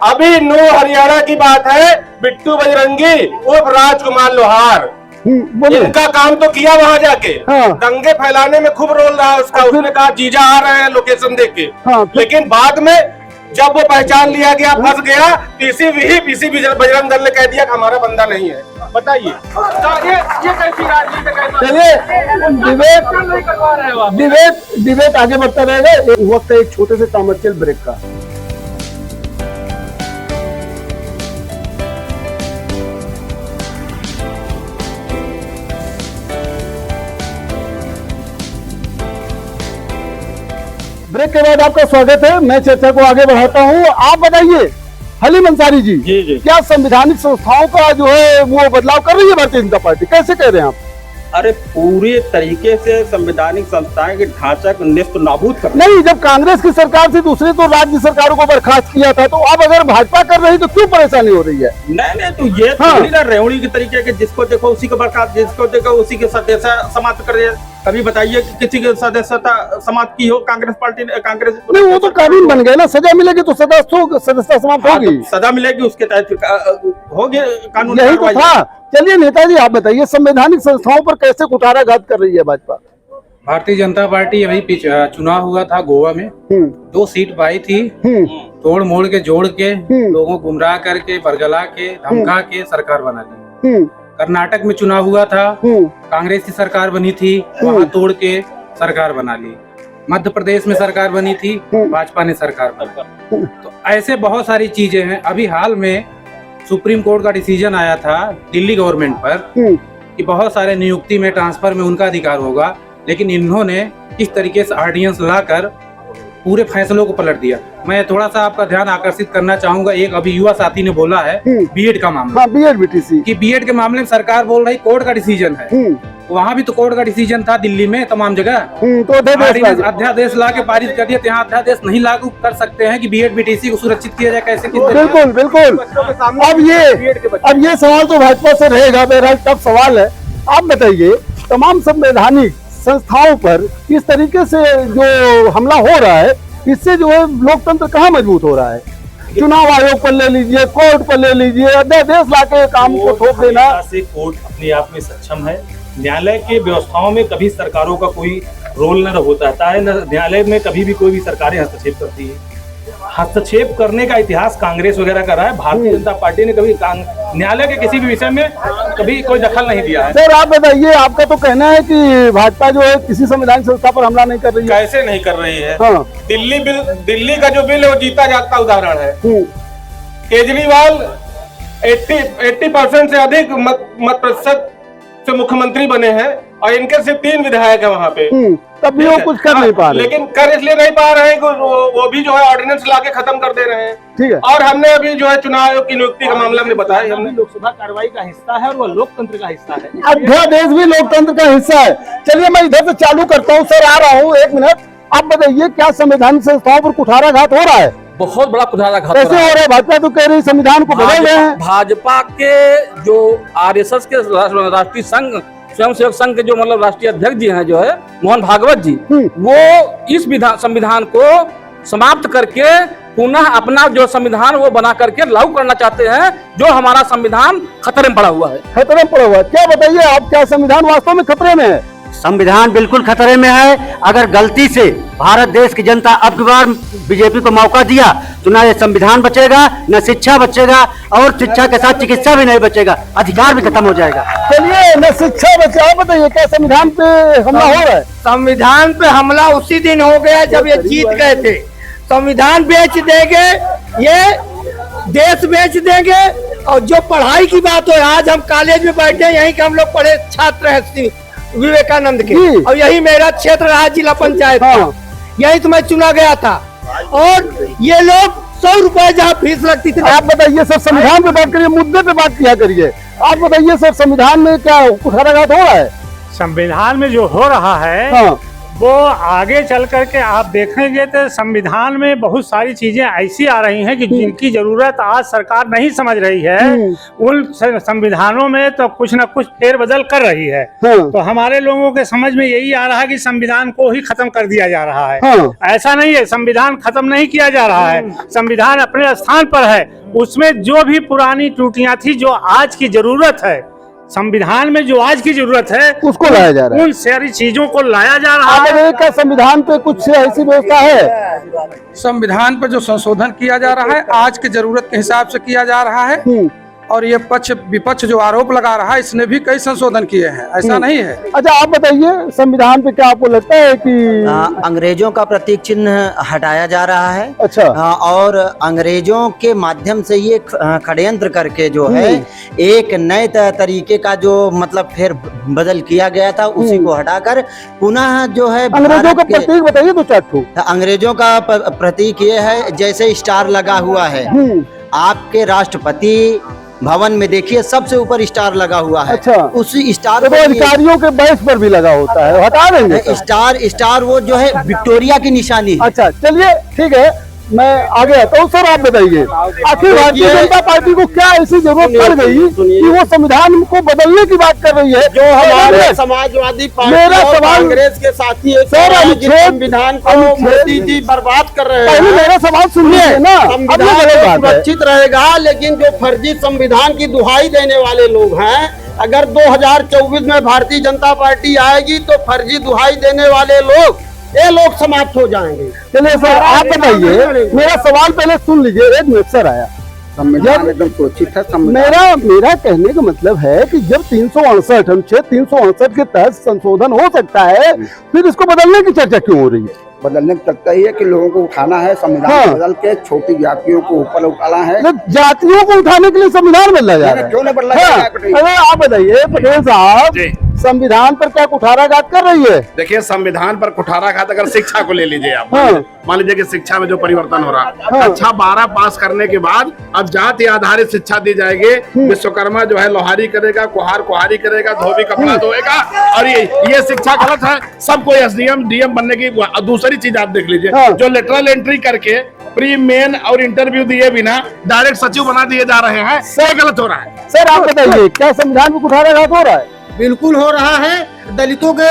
अभी नो हरियाणा की बात है, बिट्टू बजरंगी उर्फ राजकुमार लोहार, इनका काम तो किया वहां जाके, दंगे फैलाने में खूब रोल रहा उसका। उसने कहा जीजा आ रहे हैं लोकेशन देख के, लेकिन बाद में जब वो पहचान लिया गया, फंस गया, पीसी बजरंग दल ने कह दिया कि हमारा बंदा नहीं है। बताइए ये कैसी राजनीति है? चलिए डिबेट आगे बढ़ता रहेगा। वक्त है एक छोटे से कमर्शियल ब्रेक का। ब्रेक के बाद आपका स्वागत है। मैं चर्चा को आगे बढ़ाता हूं। आप बताइए हलीम अंसारी जी, क्या संवैधानिक संस्थाओं का जो है वो बदलाव कर रही है भारतीय जनता पार्टी? कैसे कह रहे हैं आप? अरे पूरे तरीके से संवैधानिक संस्थाएं के ढांचा को नेस्त नाबूद कर। नहीं, जब कांग्रेस की सरकार थी दूसरे तो राज्य सरकारों को बर्खास्त किया था, तो अब अगर भाजपा कर रही तो क्यों परेशानी हो रही है? नहीं, तो ये थोड़ी ना रेवड़ी के तरीके के, जिसको देखो उसी को बर्खास्त, जिसको देखो उसी के सदस्य समाप्त कर रहे हैं। कभी बताइए कि किसी की सदस्यता समाप्त की हो कांग्रेस पार्टी ने? कांग्रेस नहीं, वो तो कानून बन गया ना, सजा मिलेगी तो सदस्यता समाप्त होगी। सजा मिलेगी उसके तहत होगी कानून। यही तो था। चलिए नेताजी आप बताइए, संवैधानिक संस्थाओं पर कैसे कुठाराघात कर रही है भाजपा? भारतीय जनता पार्टी अभी चुनाव हुआ था गोवा में, 2 सीट पाई थी, तोड़ मोड़ के जोड़ के लोगों को गुमराह करके बरगला के धमका के सरकार बना ली। कर्नाटक में चुनाव हुआ था, कांग्रेस की सरकार बनी थी, वहां तोड़ के सरकार बना ली। मध्य प्रदेश में सरकार बनी थी, भाजपा ने सरकार बना। तो ऐसे बहुत सारी चीजें हैं। अभी हाल में सुप्रीम कोर्ट का डिसीजन आया था दिल्ली गवर्नमेंट पर कि बहुत सारे नियुक्ति में ट्रांसफर में उनका अधिकार होगा, लेकिन इन्होंने इस तरीके से ऑर्डिनेंस लाकर पूरे फैसलों को पलट दिया। मैं थोड़ा सा आपका ध्यान आकर्षित करना चाहूंगा। एक अभी युवा साथी ने बोला है बीएड का मामला, बीएड बीटीसी कि बीएड के मामले में सरकार बोल रही कोर्ट का डिसीजन है। वहाँ भी तो कोर्ट का डिसीजन था दिल्ली में, तमाम जगह तो अध्यादेश ला के पारित कर दिया। यहाँ अध्यादेश नहीं लागू कर सकते हैं कि बीएड बीटीसी को सुरक्षित किया जाए, कैसे? बिल्कुल बिल्कुल। अब ये सवाल तो भाजपा से रहेगा, बहरहाल टफ सवाल है। आप बताइए, तमाम संवैधानिक संस्थाओं पर इस तरीके से जो हमला हो रहा है, इससे जो है लोकतंत्र कहाँ मजबूत हो रहा है? चुनाव आयोग पर ले लीजिए, कोर्ट पर ले लीजिए, अध्यादेश लाके काम को थोप देना। कोर्ट अपने आप में सक्षम है। न्यायालय के व्यवस्थाओं में कभी सरकारों का कोई रोल न होता है, न न्यायालय में कभी भी कोई भी सरकारें हस्तक्षेप करती है। हस्तक्षेप करने का इतिहास कांग्रेस वगैरह का रहा है। भारतीय जनता पार्टी ने कभी न्यायालय के किसी भी विषय में कभी कोई दखल नहीं दिया है। सर आप बताइए, आपका तो कहना है कि भाजपा जो है किसी संवैधानिक संस्था पर हमला नहीं कर रही है। कैसे नहीं कर रही है? हाँ। दिल्ली का जो बिल है वो जीता जागता उदाहरण है। केजरीवाल 80% से अधिक मत प्रतिशत से मुख्यमंत्री बने हैं और इनके सिर्फ 3 विधायक है वहाँ पे, तब भी वो कुछ कर नहीं पा रहे। लेकिन कर इसलिए नहीं पा रहे हैं कि वो भी जो है ऑर्डिनेंस लाके खत्म कर दे रहे हैं। ठीक है। और हमने अभी जो है चुनाव आयोग की नियुक्ति का मामला में बताया, हमने लोकसभा कार्रवाई का हिस्सा है और वो लोकतंत्र का हिस्सा है। अध्यादेश भी लोकतंत्र का हिस्सा है। चलिए मैं इधर से चालू करता हूँ। सर आ रहा हूँ, 1 मिनट। आप बताइए, क्या संवैधानिक संस्थाओं पर कुठाराघात हो रहा है? बहुत बड़ा कुठाराघात कैसे हो रहा है? भाजपा तो कह रही संविधान को बदल रहे हैं। भाजपा के जो आरएसएस के राष्ट्रीय संघ स्वयं सेवक संघ के जो मतलब राष्ट्रीय अध्यक्ष जी हैं, जो है मोहन भागवत जी, वो इस संविधान को समाप्त करके पुनः अपना जो संविधान वो बना करके लागू करना चाहते हैं, जो हमारा संविधान खतरे में पड़ा हुआ है। खतरे में पड़ा हुआ है? क्या बताइए आप, क्या संविधान वास्तव में खतरे में है? संविधान बिल्कुल खतरे में है। अगर गलती से भारत देश की जनता अब की बार बीजेपी को मौका दिया तो न ये संविधान बचेगा, न शिक्षा बचेगा, और शिक्षा के साथ चिकित्सा भी नहीं बचेगा, अधिकार भी खत्म हो जाएगा। चलिए, न शिक्षा बचा। आप बताइए, क्या संविधान पे हमला हो रहा है? संविधान पे हमला उसी दिन हो गया जब ये जीत गए थे। संविधान बेच देंगे, ये देश बेच देंगे। और जो पढ़ाई की बात हो, आज हम कॉलेज में बैठे, यहीं के हम लोग पढ़े छात्र हैं विवेकानंद के, और यही मेरा क्षेत्र रहा, जिला पंचायत। यही तो मैं चुना गया था। और ये लोग 100 रुपए जहाँ फीस लगती थी। आप बताइए सर, संविधान पे बात करिए, मुद्दे पे बात किया करिए। आप बताइए सर, संविधान में क्या कुठाराघात हो रहा है? संविधान में जो हो रहा है वो आगे चल करके आप देखेंगे तो संविधान में बहुत सारी चीजें ऐसी आ रही हैं कि जिनकी जरूरत आज सरकार नहीं समझ रही है। उन संविधानों में तो कुछ न कुछ फेरबदल कर रही है। तो हमारे लोगों के समझ में यही आ रहा है कि संविधान को ही खत्म कर दिया जा रहा है। ऐसा नहीं है, संविधान खत्म नहीं किया जा रहा है। संविधान अपने स्थान पर है। उसमें जो भी पुरानी त्रुटियां थी, जो आज की जरूरत है, संविधान में जो आज की जरूरत है, उसको लाया जा रहा है। उन सारी चीजों को लाया जा रहा है। क्या संविधान पे कुछ ऐसी व्यवस्था है? संविधान पर जो संशोधन किया जा रहा है, आज के जरूरत के हिसाब से किया जा रहा है। और ये विपक्ष जो आरोप लगा रहा है, इसने भी कई संशोधन किए हैं, ऐसा नहीं है। अच्छा आप बताइए, संविधान पे क्या आपको लगता है कि अंग्रेजों का प्रतीक चिन्ह हटाया जा रहा है? अच्छा। और अंग्रेजों के माध्यम से ये षड्यंत्र करके जो है एक नए तरीके का जो मतलब फिर बदल किया गया था, उसी को हटाकर पुनः जो है अंग्रेजों का प्रतीक बताइए तो चाटू। अंग्रेजों का प्रतीक ये है, जैसे स्टार लगा हुआ है आपके राष्ट्रपति भवन में, देखिए सबसे ऊपर स्टार लगा हुआ है। अच्छा। उस स्टार तो अधिकारियों के बैच पर भी लगा होता है, हटा देंगे? स्टार वो जो है विक्टोरिया की निशानी है। अच्छा चलिए ठीक है, मैं आगे आता हूँ। सर आप बताइए, आखिर भारतीय जनता पार्टी को क्या ऐसी जरूरत पड़ गई कि वो संविधान को बदलने की बात कर रही है? जो हमारे समाजवादी पार्टी और कांग्रेस के साथी संविधान को मोदी जी बर्बाद कर रहे हैं। मेरा सवाल सुनिए ना। संविधान सुरक्षित रहेगा, लेकिन जो फर्जी संविधान की दुहाई देने वाले लोग हैं, अगर 2024 में भारतीय जनता पार्टी आएगी तो फर्जी दुहाई देने वाले लोग ये लोग समाप्त हो जाएंगे। चलिए सर आप बताइए, मेरा सवाल पहले सुन लीजिए। एक मिक्सर आया, संविधान एकदम सुरक्षित है। मेरा कहने का मतलब है कि जब 368 अनुच्छेद 368 के तहत संशोधन हो सकता है, फिर इसको बदलने की चर्चा क्यों हो रही है? बदलने की चर्चा ही है कि लोगों को उठाना है, संविधान बदल के छोटी जातियों को ऊपर उठाना है। जातियों को उठाने के लिए संविधान बदला जा रहा है, क्यों नहीं बदला जा रहा है? अरे आप बताइए पटेल साहब, संविधान पर क्या कुठाराघात कर रही है? देखिए, संविधान पर कुठाराघात अगर शिक्षा को ले लीजिए आप, मान लीजिए कि शिक्षा में जो परिवर्तन हो रहा है, अच्छा 12 पास करने के बाद अब जाति आधारित शिक्षा दी जाएगी। विश्वकर्मा जो है लोहारी करेगा, कुहार कुहारी करेगा, धोबी कपड़ा धोएगा, और ये शिक्षा गलत है। सबको एसडीएम डीएम बनने की। दूसरी चीज आप देख लीजिए, जो लेटरल एंट्री करके प्री मेन और इंटरव्यू दिए बिना डायरेक्ट सचिव बना दिए जा रहे हैं, सही गलत हो रहा है। सर आप बताइए, क्या संविधान में कुठाराघात हो रहा है? बिल्कुल हो रहा है। दलितों के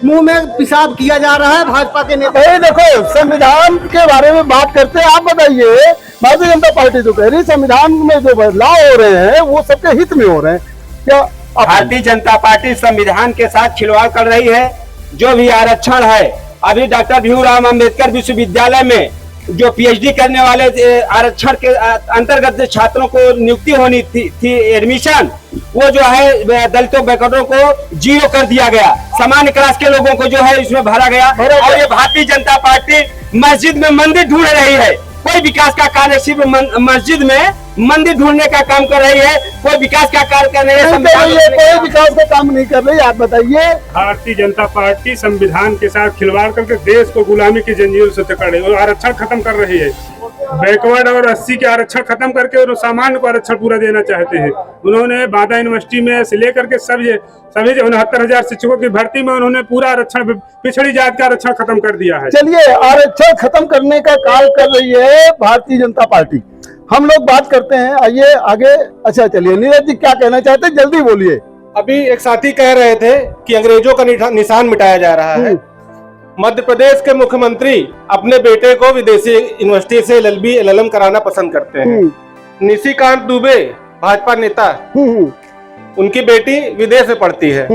मुंह में पेशाब किया जा रहा है भाजपा के नेता। देखो, संविधान के बारे में बात करते हैं, आप बताइए। भारतीय जनता पार्टी तो कह रही संविधान में जो बदलाव हो रहे हैं वो सबके हित में हो रहे हैं। क्या भारतीय जनता पार्टी संविधान के साथ खिलवाड़ कर रही है? जो भी आरक्षण है, अभी डॉक्टर भीमराव अम्बेडकर विश्वविद्यालय में जो पीएचडी करने वाले आरक्षण के अंतर्गत छात्रों को नियुक्ति होनी थी एडमिशन, वो जो है दलितों बैकवर्डों को 0 कर दिया गया। सामान्य क्लास के लोगों को जो है इसमें भरा गया। और ये भारतीय जनता पार्टी मस्जिद में मंदिर ढूंढ रही है। कोई विकास का कार्य सिर्फ मस्जिद में मंदिर ढूंढने का काम कर रही है, कोई विकास का कार्य कर रही है। कोई विकास का काम नहीं कर रही। आप बताइए, भारतीय जनता पार्टी संविधान के साथ खिलवाड़ करके देश को गुलामी की जंजीरों से जकड़ रही है और आरक्षण खत्म कर रही है। बैकवर्ड और 80 के आरक्षण खत्म करके और सामान्य को आरक्षण पूरा देना चाहते हैं। उन्होंने बांदा यूनिवर्सिटी में से लेकर के सभी 69,000 शिक्षकों की भर्ती में उन्होंने पूरा आरक्षण, पिछड़ी जात का आरक्षण खत्म कर दिया है। चलिए, आरक्षण खत्म करने का काम कर रही है भारतीय जनता पार्टी। हम लोग बात करते हैं, आइए आगे। अच्छा चलिए, नीरज जी क्या कहना चाहते हैं, जल्दी बोलिए। अभी एक साथी कह रहे थे कि अंग्रेजों का निशान मिटाया जा रहा है। मध्य प्रदेश के मुख्यमंत्री अपने बेटे को विदेशी यूनिवर्सिटी से LLB LLM कराना पसंद करते हैं। निशिकांत दुबे भाजपा नेता, उनकी बेटी विदेश में पढ़ती है।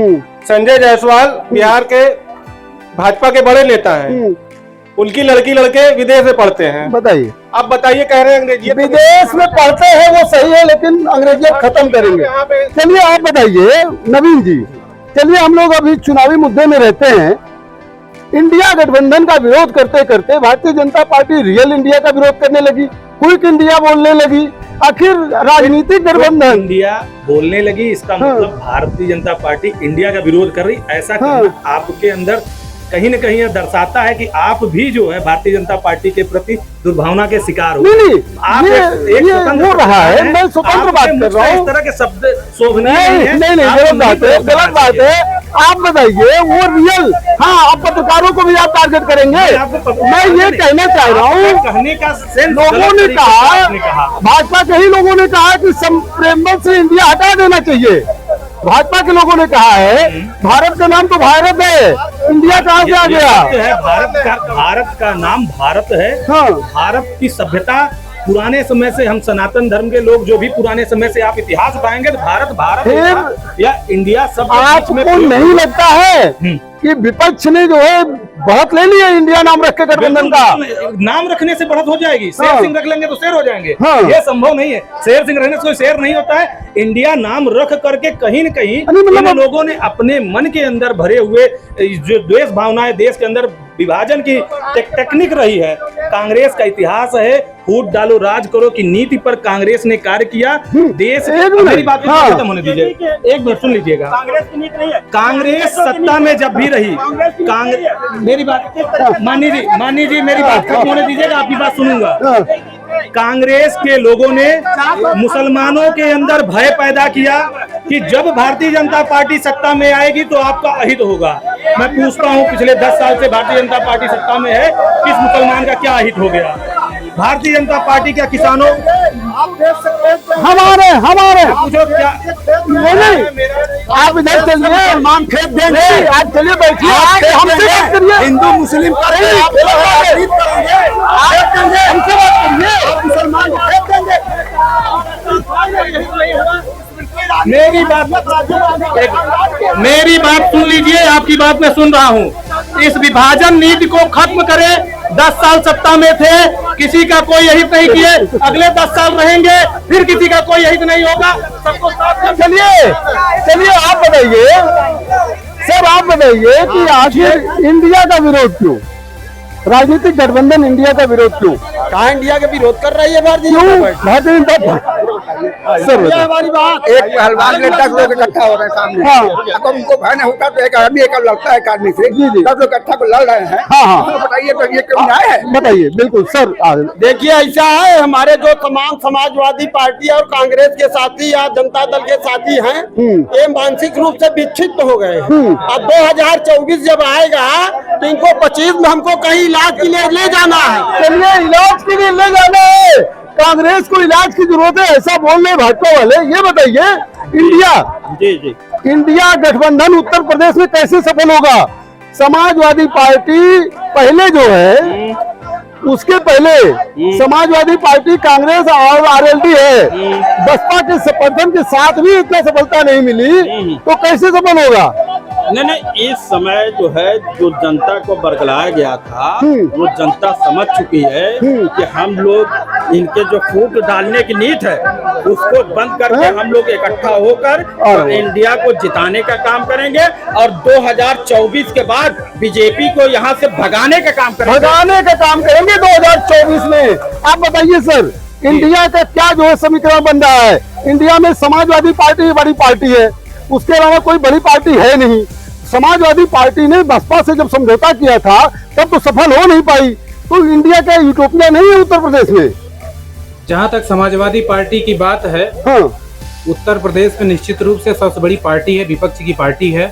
संजय जायसवाल बिहार के भाजपा के बड़े नेता हैं, उनकी लड़की लड़के विदेश में पढ़ते हैं। बताइए, आप बताइए, कह रहे हैं अंग्रेजी विदेश में पढ़ते हैं वो सही है, लेकिन अंग्रेजियत खत्म करेंगे। चलिए आप बताइए नवीन जी, चलिए हम लोग अभी चुनावी मुद्दे में रहते हैं। इंडिया गठबंधन का विरोध करते करते Bharatiya Janata party real India का विरोध करने लगी, क्विक इंडिया बोलने लगी। आखिर राजनीतिक गठबंधन इंडिया बोलने लगी, इसका मतलब भारतीय जनता पार्टी इंडिया का विरोध कर रही। ऐसा करना आपके अंदर कहीं न कहीं यह दर्शाता है कि आप भी जो है भारतीय जनता पार्टी के प्रति दुर्भावना के शिकार हो। नहीं, आप ये हो रहा है, मैं स्वतंत्र बात कर रहा हूँ। इस तरह के शब्द शोभनीय नहीं, गलत बात है, गलत बात है। आप बताइए वो रियल, हाँ आप पत्रकारों को भी आप टारगेट करेंगे। मैं ये कहना चाह रहा हूँ, कहने का लोगों ने कहा, भाजपा के ही लोगों ने कहा कि प्रेमबल से इंडिया हटा देना चाहिए। भाजपा के लोगों ने कहा है भारत का नाम तो भारत है, इंडिया कहाँ से आ गया? भारत का नाम भारत है। भारत की सभ्यता पुराने समय से, हम सनातन धर्म के लोग जो भी पुराने समय से आप इतिहास पाएंगे तो भारत या इंडिया सब। आपको नहीं लगता है कि विपक्ष ने जो है बहुत ले लिया इंडिया नाम रख के गठबंधन का? नाम रखने से बढ़त हो जाएगी। शेर सिंह रख लेंगे तो शेर हो जाएंगे, ये संभव नहीं है। शेर सिंह रखने से कोई शेर नहीं होता है। इंडिया नाम रख करके कहीं न कहीं इन लोगों ने अपने मन के अंदर भरे हुए जो द्वेष भावनाएं, देश के अंदर विभाजन की टेक्निक रही है। कांग्रेस का इतिहास है फूट डालो राज करो की नीति पर कांग्रेस ने कार्य किया। देश, मेरी बात खत्म होने दीजिए, एक मिनट सुन लीजिएगा। कांग्रेस की नीति नहीं है। कांग्रेस सत्ता में जब भी रही, मेरी बात मानी जी मेरी बात खत्म होने दीजिएगा, आपकी बात सुनूंगा। कांग्रेस के लोगों ने मुसलमानों के अंदर भय पैदा किया कि जब भारतीय जनता पार्टी सत्ता में आएगी तो आपका अहित होगा। मैं पूछता हूं, पिछले 10 साल से भारतीय जनता पार्टी सत्ता में है, किस मुसलमान का क्या अहित हो गया? भारतीय जनता पार्टी क्या किसानों हमारे पूछो क्या? नहीं, आप इधर चलिए, मान खेत देंगे। आप चलिए बैठिए, हमसे बात करिए। हिंदू मुस्लिम हमसे बात करिए, मुसलमान को खेत देंगे। मेरी बात सुन लीजिए, आपकी बात मैं सुन रहा हूँ। इस विभाजन नीति को खत्म करें। 10 साल सत्ता में थे, किसी का कोई हित नहीं किए, अगले 10 साल रहेंगे, फिर किसी का कोई हित नहीं होगा। सबको साथ में चलिए आप बताइए सर, आप बताइए कि आखिर इंडिया का विरोध क्यों, राजनीतिक गठबंधन इंडिया का विरोध क्यों? कहाँ इंडिया के विरोध कर रही है भारतीय सर हमारी बात। एक पहलवान ने 10 लोग इकट्ठा हो रहे हैं सामने, अगर उनको भय नहीं होता तो एक आदमी एक लड़ता है एक आदमी से, 10 लोग इकट्ठा को लड़ रहे हैं। तो बताइए तो ये क्यों न्याय है? बताइए। बिल्कुल सर, देखिए ऐसा है, हमारे जो तमाम समाजवादी पार्टी और कांग्रेस के साथी या जनता दल के साथी हैं, ये मानसिक रूप से विक्षिप्त हो गए। अब 2024 जब आएगा तो इनको 25 में हमको कहीं इलाज के लिए ले जाना है। चलिए इलाज के लिए ले जाना है, कांग्रेस को इलाज की जरूरत है ऐसा बोल रहे भाजपा वाले। ये बताइए इंडिया गठबंधन उत्तर प्रदेश में कैसे सफल होगा? समाजवादी पार्टी पहले जो है, उसके पहले समाजवादी पार्टी कांग्रेस और आरएलडी है, बसपा के समर्थन के साथ भी इतना सफलता नहीं मिली, तो कैसे सफल होगा? नहीं, इस समय जो है जो जनता को बरगलाया गया था वो जनता समझ चुकी है कि हम लोग इनके जो फूट डालने की नीति है उसको बंद करके हम लोग इकट्ठा होकर और इंडिया को जिताने का काम करेंगे और 2024 के बाद बीजेपी को यहाँ से भगाने का काम करेंगे। 2024 में। आप बताइए सर, इंडिया का क्या जो है समीकरण बन रहा है? इंडिया में समाजवादी पार्टी बड़ी पार्टी है, उसके अलावा कोई बड़ी पार्टी है नहीं। समाजवादी पार्टी ने बसपा से जब समझौता किया था तब तो सफल हो नहीं पाई, तो इंडिया का यूटोपिया नहीं है उत्तर प्रदेश में। जहां तक समाजवादी पार्टी की बात है, उत्तर प्रदेश में निश्चित रूप से सबसे बड़ी पार्टी है, विपक्ष की पार्टी है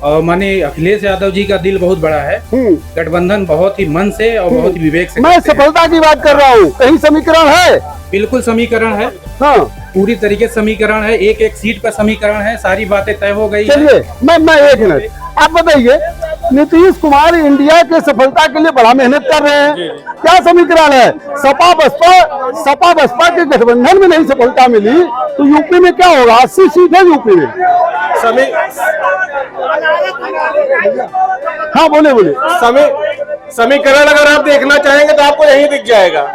और माने अखिलेश यादव जी का दिल बहुत बड़ा है। गठबंधन बहुत ही मन से और बहुत ही विवेक से। मैं सफलता की बात कर रहा हूँ, कहीं समीकरण है? बिल्कुल समीकरण है, पूरी तरीके से समीकरण है, एक एक सीट का समीकरण है, सारी बातें तय हो गई। चलिए मैं एक मिनट, आप बताइए नीतीश कुमार इंडिया के सफलता के लिए बड़ा मेहनत कर रहे हैं, क्या समीकरण है? सपा बसपा के गठबंधन में नहीं सफलता मिली तो यूपी में क्या होगा? 80 सीट है यूपी में। हाँ बोले समीकरण अगर आप देखना चाहेंगे तो आपको यही दिख जाएगा।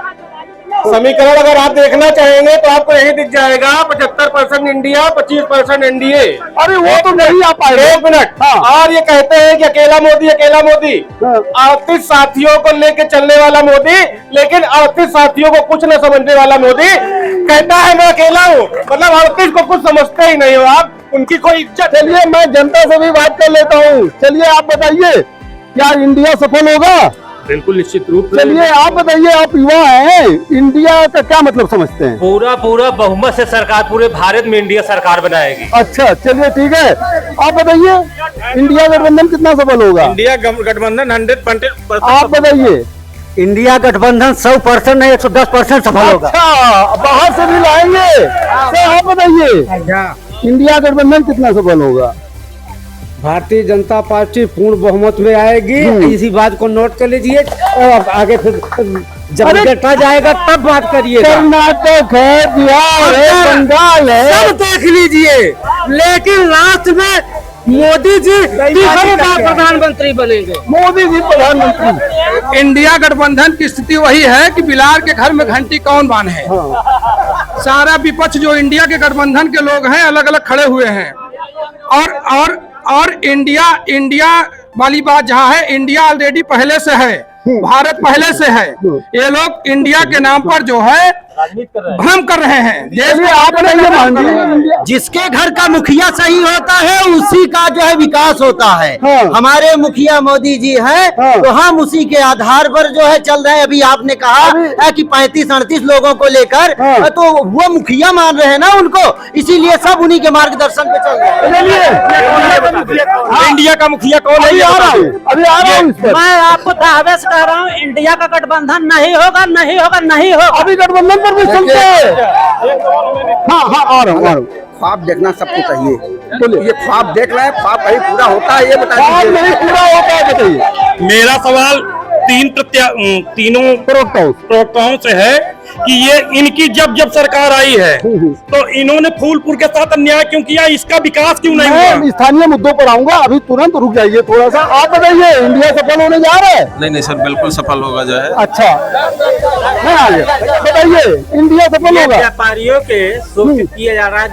समीकरण अगर आप देखना चाहेंगे तो आपको यही दिख जाएगा, 75% इंडिया, 25% एनडीए। अरे वो तो नहीं आ पाएगा। 1 मिनट। और ये कहते हैं कि अकेला मोदी 38 साथियों को लेके चलने वाला मोदी, लेकिन 38 साथियों को कुछ न समझने वाला मोदी कहता है मैं अकेला हूँ, मतलब 38 को कुछ समझते ही नहीं हो आप, उनकी कोई इज्जत। चलिए मैं जनता से भी बात कर लेता हूँ। चलिए आप बताइए क्या इंडिया सफल होगा? बिल्कुल निश्चित रूप से। चलिए आप बताइए, आप युवा हैं, इंडिया का क्या मतलब समझते हैं? पूरा बहुमत से सरकार पूरे भारत में इंडिया सरकार बनाएगी। अच्छा चलिए ठीक है, आप बताइए इंडिया गठबंधन कितना सफल होगा? इंडिया गठबंधन 100%। आप बताइए। इंडिया गठबंधन 100% नहीं 110% सफल होगा। अच्छा, बाहर से भी लाएंगे। तो आप बताइए इंडिया गठबंधन कितना सफल होगा? भारतीय जनता पार्टी पूर्ण बहुमत में आएगी, इसी बात को नोट कर लीजिए और आगे फिर जब डेटा जाएगा तब बात करिए। कर्नाटक है, बिहार है, बंगाल है, सब देख लीजिए, लेकिन लास्ट में मोदी जी प्रधानमंत्री बनेंगे। मोदी जी प्रधानमंत्री। इंडिया गठबंधन की स्थिति वही है कि बिलार के घर में घंटी कौन बांधे। सारा विपक्ष जो इंडिया के गठबंधन के लोग हैं अलग अलग खड़े हुए हैं और इंडिया वाली बात जहाँ है, इंडिया ऑलरेडी पहले से है, भारत पहले से है। ये लोग इंडिया के नाम पर जो है भ्रम कर रहे हैं। जिसके घर का मुखिया सही होता है उसी का जो है विकास होता है। हमारे मुखिया मोदी जी हैं, तो हम उसी के आधार पर जो है चल रहे हैं। अभी आपने कहा है कि 35-38 लोगों को लेकर, तो वो मुखिया मान रहे हैं ना उनको, इसीलिए सब उन्हीं के मार्गदर्शन पे चल रहे हैं। इंडिया का मुखिया कौन है? अभी आ रहा हूँ। मैं आपको दावे से कह रहा हूँ इंडिया का गठबंधन नहीं होगा, नहीं होगा, नहीं होगा। अभी गठबंधन पर भी चलते हैं। हाँ आ रहा हूँ। ख्वाब देखना सबको चाहिए, ये ख्वाब देख रहे हैं, ख्वाब कहीं पूरा होता है ये बताइए। नहीं पूरा होता है बताइए। मेरा सवाल तीनों प्रवक्ताओं से है कि ये इनकी जब सरकार आई है तो इन्होंने फूलपुर के साथ अन्याय क्यों किया, इसका विकास क्यों नहीं हुआ। मैं स्थानीय मुद्दों पर आऊंगा, अभी तुरंत रुक जाइए थोड़ा सा। आप बताइए, इंडिया सफल होने जा रहा है? नहीं सर, बिल्कुल सफल होगा जो है। अच्छा, मैं आ गया, बताइए इंडिया सफल होगा? व्यापारियों के शोषण किया जा रहा है,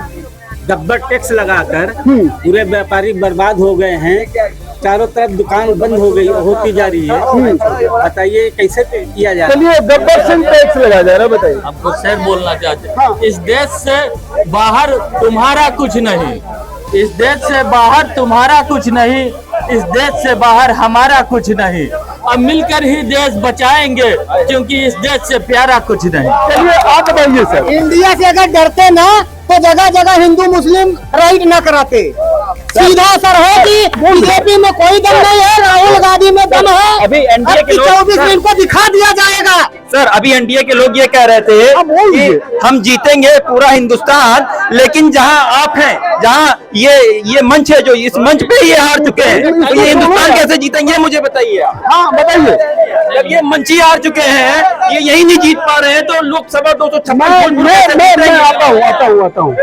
गब्बर टैक्स लगाकर पूरे व्यापारी बर्बाद हो गए हैं, चारों तरफ दुकान बंद हो गई होती जा रही है। बताइए कैसे किया जा रहा है? चलिए, गब्बर सिंह टैक्स लगाया जा रहा है, बताइए। आपको सर बोलना चाहते हैं, इस देश से बाहर तुम्हारा कुछ नहीं, इस देश से बाहर तुम्हारा कुछ नहीं, इस देश से बाहर हमारा कुछ नहीं, अब मिलकर ही देश बचाएंगे क्योंकि इस देश से प्यारा कुछ नहीं। चलिए आप बताइए सर। इंडिया से अगर डरते ना तो जगह जगह हिंदू मुस्लिम राइट न कराते। सीधा असर है कि बीजेपी में कोई दम नहीं है, राहुल गांधी में दम है। अभी एनडीए के लोग 24 में इनको दिखा दिया जाएगा। सर, अभी एनडीए के लोग ये कह रहे थे कि हम जीतेंगे पूरा हिंदुस्तान, लेकिन जहां आप हैं, जहां ये मंच है, जो इस मंच पे ये हार चुके हैं, तो ये हिंदुस्तान कैसे जीतेंगे मुझे बताइए। हाँ बताइए। जब ये मंच ही हार चुके हैं, ये यही नहीं जीत पा रहे हैं, तो लोकसभा 256 मैं आता हूँ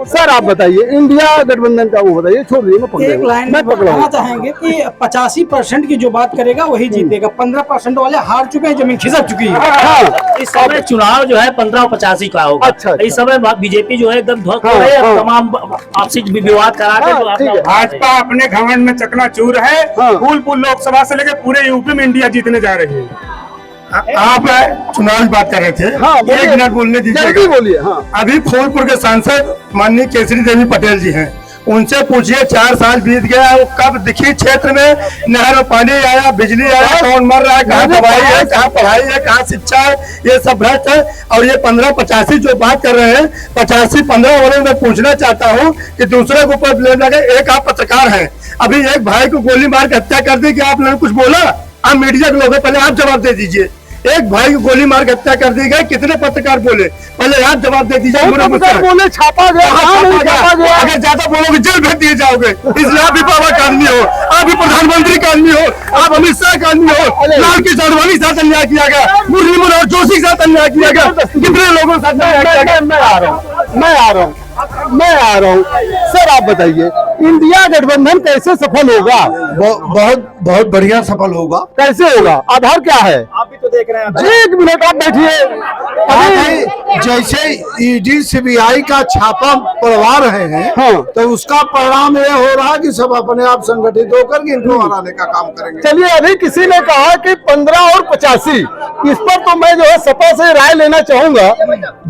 सर, आप बताइए इंडिया गठबंधन का वो बताइए, छोड़ दीजिए, मैं एक लाइन में कहना चाहेंगे कि 85% की जो बात करेगा वही जीतेगा, 15% वाले हार चुके हैं, जमीन खिसक चुकी है। इस समय चुनाव जो है 15-85 का होगा। अच्छा, इस समय बीजेपी जो है एकदम ध्वस्त हो रही है, तमाम आपसी विवाद करा के। भाजपा अपने घमंड में चकनाचूर है, फूलपुर लोकसभा से लेकर पूरे यूपी में इंडिया जीतने जा रही है। आप चुनाव की बात कर रहे थे, एक मिनट बोलने दीजिए, बोलिए। अभी फूलपुर के सांसद माननीय केसरी देवी पटेल जी हैं, उनसे पूछिए 4 साल बीत गया, वो कब दिखी क्षेत्र में नहर में पानी आया, बिजली आया, कौन मर रहा है, कहाँ दवाई है, कहाँ पढ़ाई है, कहाँ शिक्षा है, ये सब भ्रष्ट है। और ये 15-85 जो बात कर रहे हैं, 85-15 वाले में पूछना चाहता हूँ कि दूसरे के ऊपर ब्लेम लगे। एक आप पत्रकार हैं, अभी एक भाई को गोली मार के हत्या कर दी, कि आप लोगों ने कुछ बोला? आप मीडिया के लोग हैं, पहले आप जवाब दे दीजिए। एक भाई को गोली मार के हत्या कर दी गई, कितने पत्रकार बोले? पहले आप जवाब दे दीजिए। बोले छापा गया, अगर ज्यादा बोलोगे जेल भेज दिए जाओगे, इसलिए आप भी पावर का आदमी हो, आप भी प्रधानमंत्री का आदमी हो, आप अमित शाह का आदमी हो। लाल किशन आडवाणी के साथ अन्याय किया गया, मुरली मनोहर जोशी के साथ अन्याय किया गया, कितने लोगों के साथ अन्याय किया गया। मैं आ रहा हूँ सर, आप बताइए इंडिया गठबंधन कैसे सफल होगा? बहुत बढ़िया सफल होगा। कैसे होगा? आधार क्या है? आप भी तो देख रहे हैं। एक मिनट आप बैठिए। जैसे ईडी सीबीआई का छापा पड़वा रहे हैं, तो उसका परिणाम यह हो रहा है कि सब अपने आप संगठित होकर के इनको हराने का काम करेंगे। चलिए, अभी किसी ने कहा कि 15 और 85, इस पर तो मैं जो है सपा से राय लेना चाहूंगा।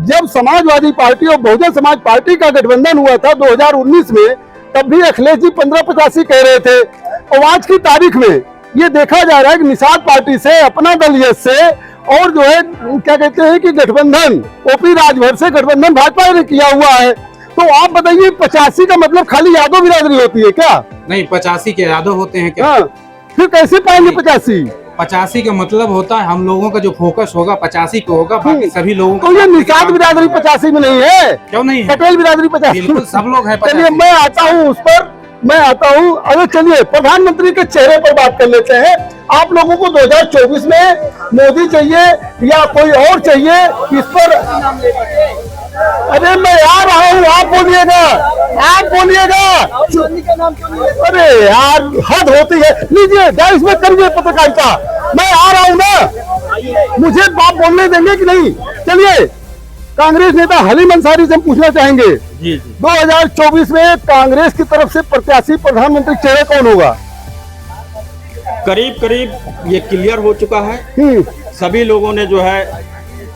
जब समाजवादी पार्टी और बहुजन समाज पार्टी का गठबंधन हुआ था 2019 में, तब भी अखिलेश जी 15-85 कह रहे थे, और आज की तारीख में ये देखा जा रहा है कि निषाद पार्टी से, अपना दल यश से, और जो है क्या कहते हैं कि गठबंधन ओपी राजभर से गठबंधन भाजपा ने किया हुआ है। तो आप बताइए 85 का मतलब खाली यादव बिरादरी होती है क्या? नहीं, 85 के यादव होते हैं क्या? फिर कैसे पाएंगे 85? 85 का मतलब होता है हम लोगों का जो फोकस होगा 85 को होगा, बाकी सभी लोगों को। तो ये निषाद बिरादरी 85 में नहीं है? क्यों नहीं है? पटेल बिरादरी 85 बिल्कुल सब लोग है। चलिए मैं आता हूँ उस पर, मैं आता हूँ। अरे चलिए प्रधानमंत्री के चेहरे पर बात कर लेते हैं। आप लोगों को 2024 में मोदी चाहिए या कोई और चाहिए, इस पर? अरे मैं आ रहा हूँ, आप बोलिएगा, आप बोलिएगा। अरे यार हद होती है। लीजिए डाइस में करिए पत्रकारिता, मैं आ रहा हूँ ना, मुझे बात बोलने देंगे कि नहीं? चलिए, कांग्रेस नेता हलीम अंसारी से हम पूछना चाहेंगे, 2024 में कांग्रेस की तरफ से प्रत्याशी प्रधानमंत्री चेहरे कौन होगा? करीब करीब ये क्लियर हो चुका है, सभी लोगों ने जो है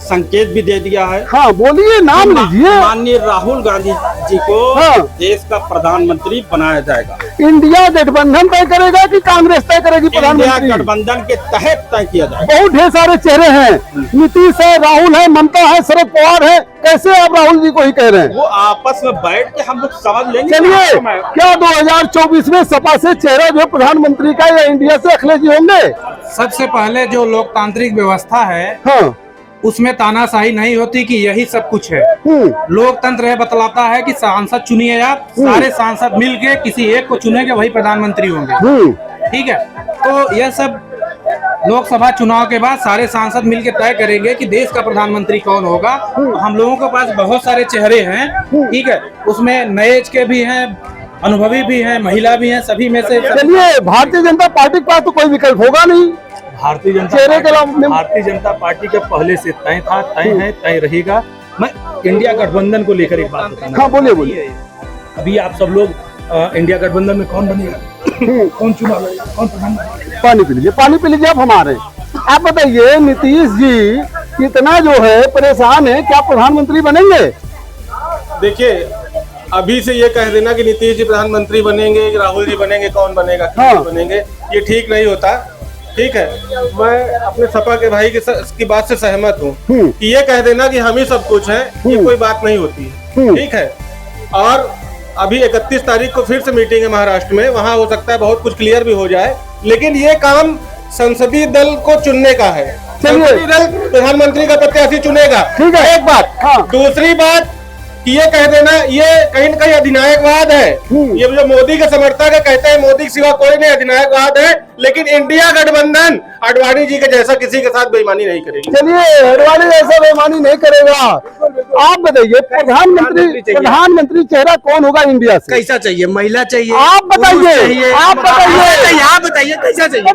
संकेत भी दे दिया है। हाँ बोलिए, नाम लीजिए। माननीय राहुल गांधी जी को देश का प्रधानमंत्री बनाया जाएगा। इंडिया गठबंधन तय करेगा कि कांग्रेस तय करेगी प्रधानमंत्री? इंडिया गठबंधन के तहत तय किया जाएगा। बहुत ढेर सारे चेहरे हैं, नीतीश है, राहुल है, ममता है, शरद पवार है, कैसे आप राहुल जी को ही कह रहे हैं? वो आपस में बैठ के हम लोग समझ लेंगे। चलिए, क्या 2024 में सपा से चेहरा जो प्रधानमंत्री का या इंडिया से अखिलेश जी होंगे? सबसे पहले जो लोकतांत्रिक व्यवस्था है, उसमें तानाशाही नहीं होती कि यही सब कुछ है। लोकतंत्र यह बतलाता है कि सांसद चुनिए, आप सारे सांसद मिलके किसी एक को चुनेंगे, वही प्रधानमंत्री होंगे। ठीक है, तो यह सब लोकसभा चुनाव के बाद सारे सांसद मिलकर तय करेंगे कि देश का प्रधानमंत्री कौन होगा। हम लोगों के पास बहुत सारे चेहरे हैं, ठीक है, उसमें नए एज के भी हैं, अनुभवी भी हैं, महिला भी हैं, सभी में से। चलिए, भारतीय जनता पार्टी के पास तो कोई विकल्प होगा नहीं। भारतीय जनता पार्टी के पहले से तय था, तय है, तय रहेगा। मैं इंडिया गठबंधन को लेकर एक बात बताना। हाँ, बोलिए। अभी आप सब लोग इंडिया गठबंधन में कौन बनेगा, कौन चुनाव लड़ेगा, कौन प्रधानमंत्री? पानी पी लीजिए आप हमारे। आप बताइए, नीतीश जी इतना जो है परेशान है, क्या प्रधानमंत्री बनेंगे? देखिए, अभी से ये कह देना कि नीतीश जी प्रधानमंत्री बनेंगे, राहुल जी बनेंगे, कौन बनेगा, हाँ। बनेंगे, ये ठीक नहीं होता। ठीक है, मैं अपने सपा के भाई की बात से सहमत हूँ कि ये कह देना कि हम ही सब कुछ हैं, ये कोई बात नहीं होती है। ठीक है, और अभी 31 तारीख को फिर से मीटिंग है महाराष्ट्र में, वहां हो सकता है बहुत कुछ क्लियर भी हो जाए, लेकिन ये काम संसदीय दल को चुनने का है। संसदीय दल प्रधानमंत्री का प्रत्याशी चुनेगा, ठीक है, एक बात। हाँ। दूसरी बात कि ये कह देना, ये कहीं न कहीं अधिनायकवाद है। ये जो मोदी के समर्थक है, कहते हैं मोदी के सिवा कोई नहीं, अधिनायकवाद है। लेकिन इंडिया गठबंधन अडवाणी जी के जैसा किसी के साथ बेईमानी नहीं करेगी। चलिए, अडवाणी जैसा बेईमानी नहीं करेगा। आप बताइए, प्रधानमंत्री चेहरा कौन होगा इंडिया से? कैसा चाहिए? महिला चाहिए? आप बताइए, आप बताइए कैसा चाहिए?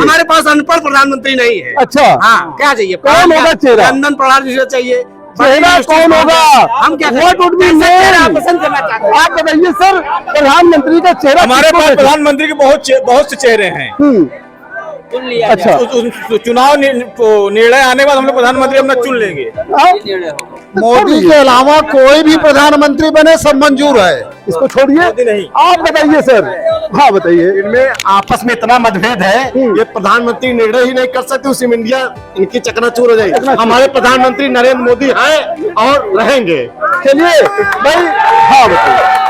हमारे पास अनपढ़ प्रधानमंत्री नहीं है। अच्छा, हाँ, क्या चाहिए? कौन होगा चेहरा? चंदन प्रहलाद जी चाहिए। चेहरा कौन होगा? हम क्या पसंद करना चाहते हैं? आप बताइए सर, प्रधानमंत्री का चेहरा? हमारे पास प्रधानमंत्री के बहुत से चेहरे हैं। अच्छा, चुनाव निर्णय आने के बाद हम लोग प्रधानमंत्री अपना चुन लेंगे। मोदी के अलावा कोई भी प्रधानमंत्री बने, सब मंजूर है, इसको छोड़िए। नहीं, आप बताइए सर। हाँ, बताइए। इनमें आपस में इतना मतभेद है, ये प्रधानमंत्री निर्णय ही नहीं कर सकते, उसी में इंडिया इनकी चकनाचूर हो जाएगी। हमारे प्रधानमंत्री नरेंद्र मोदी हैं और रहेंगे। चलिए भाई, हाँ बताइए।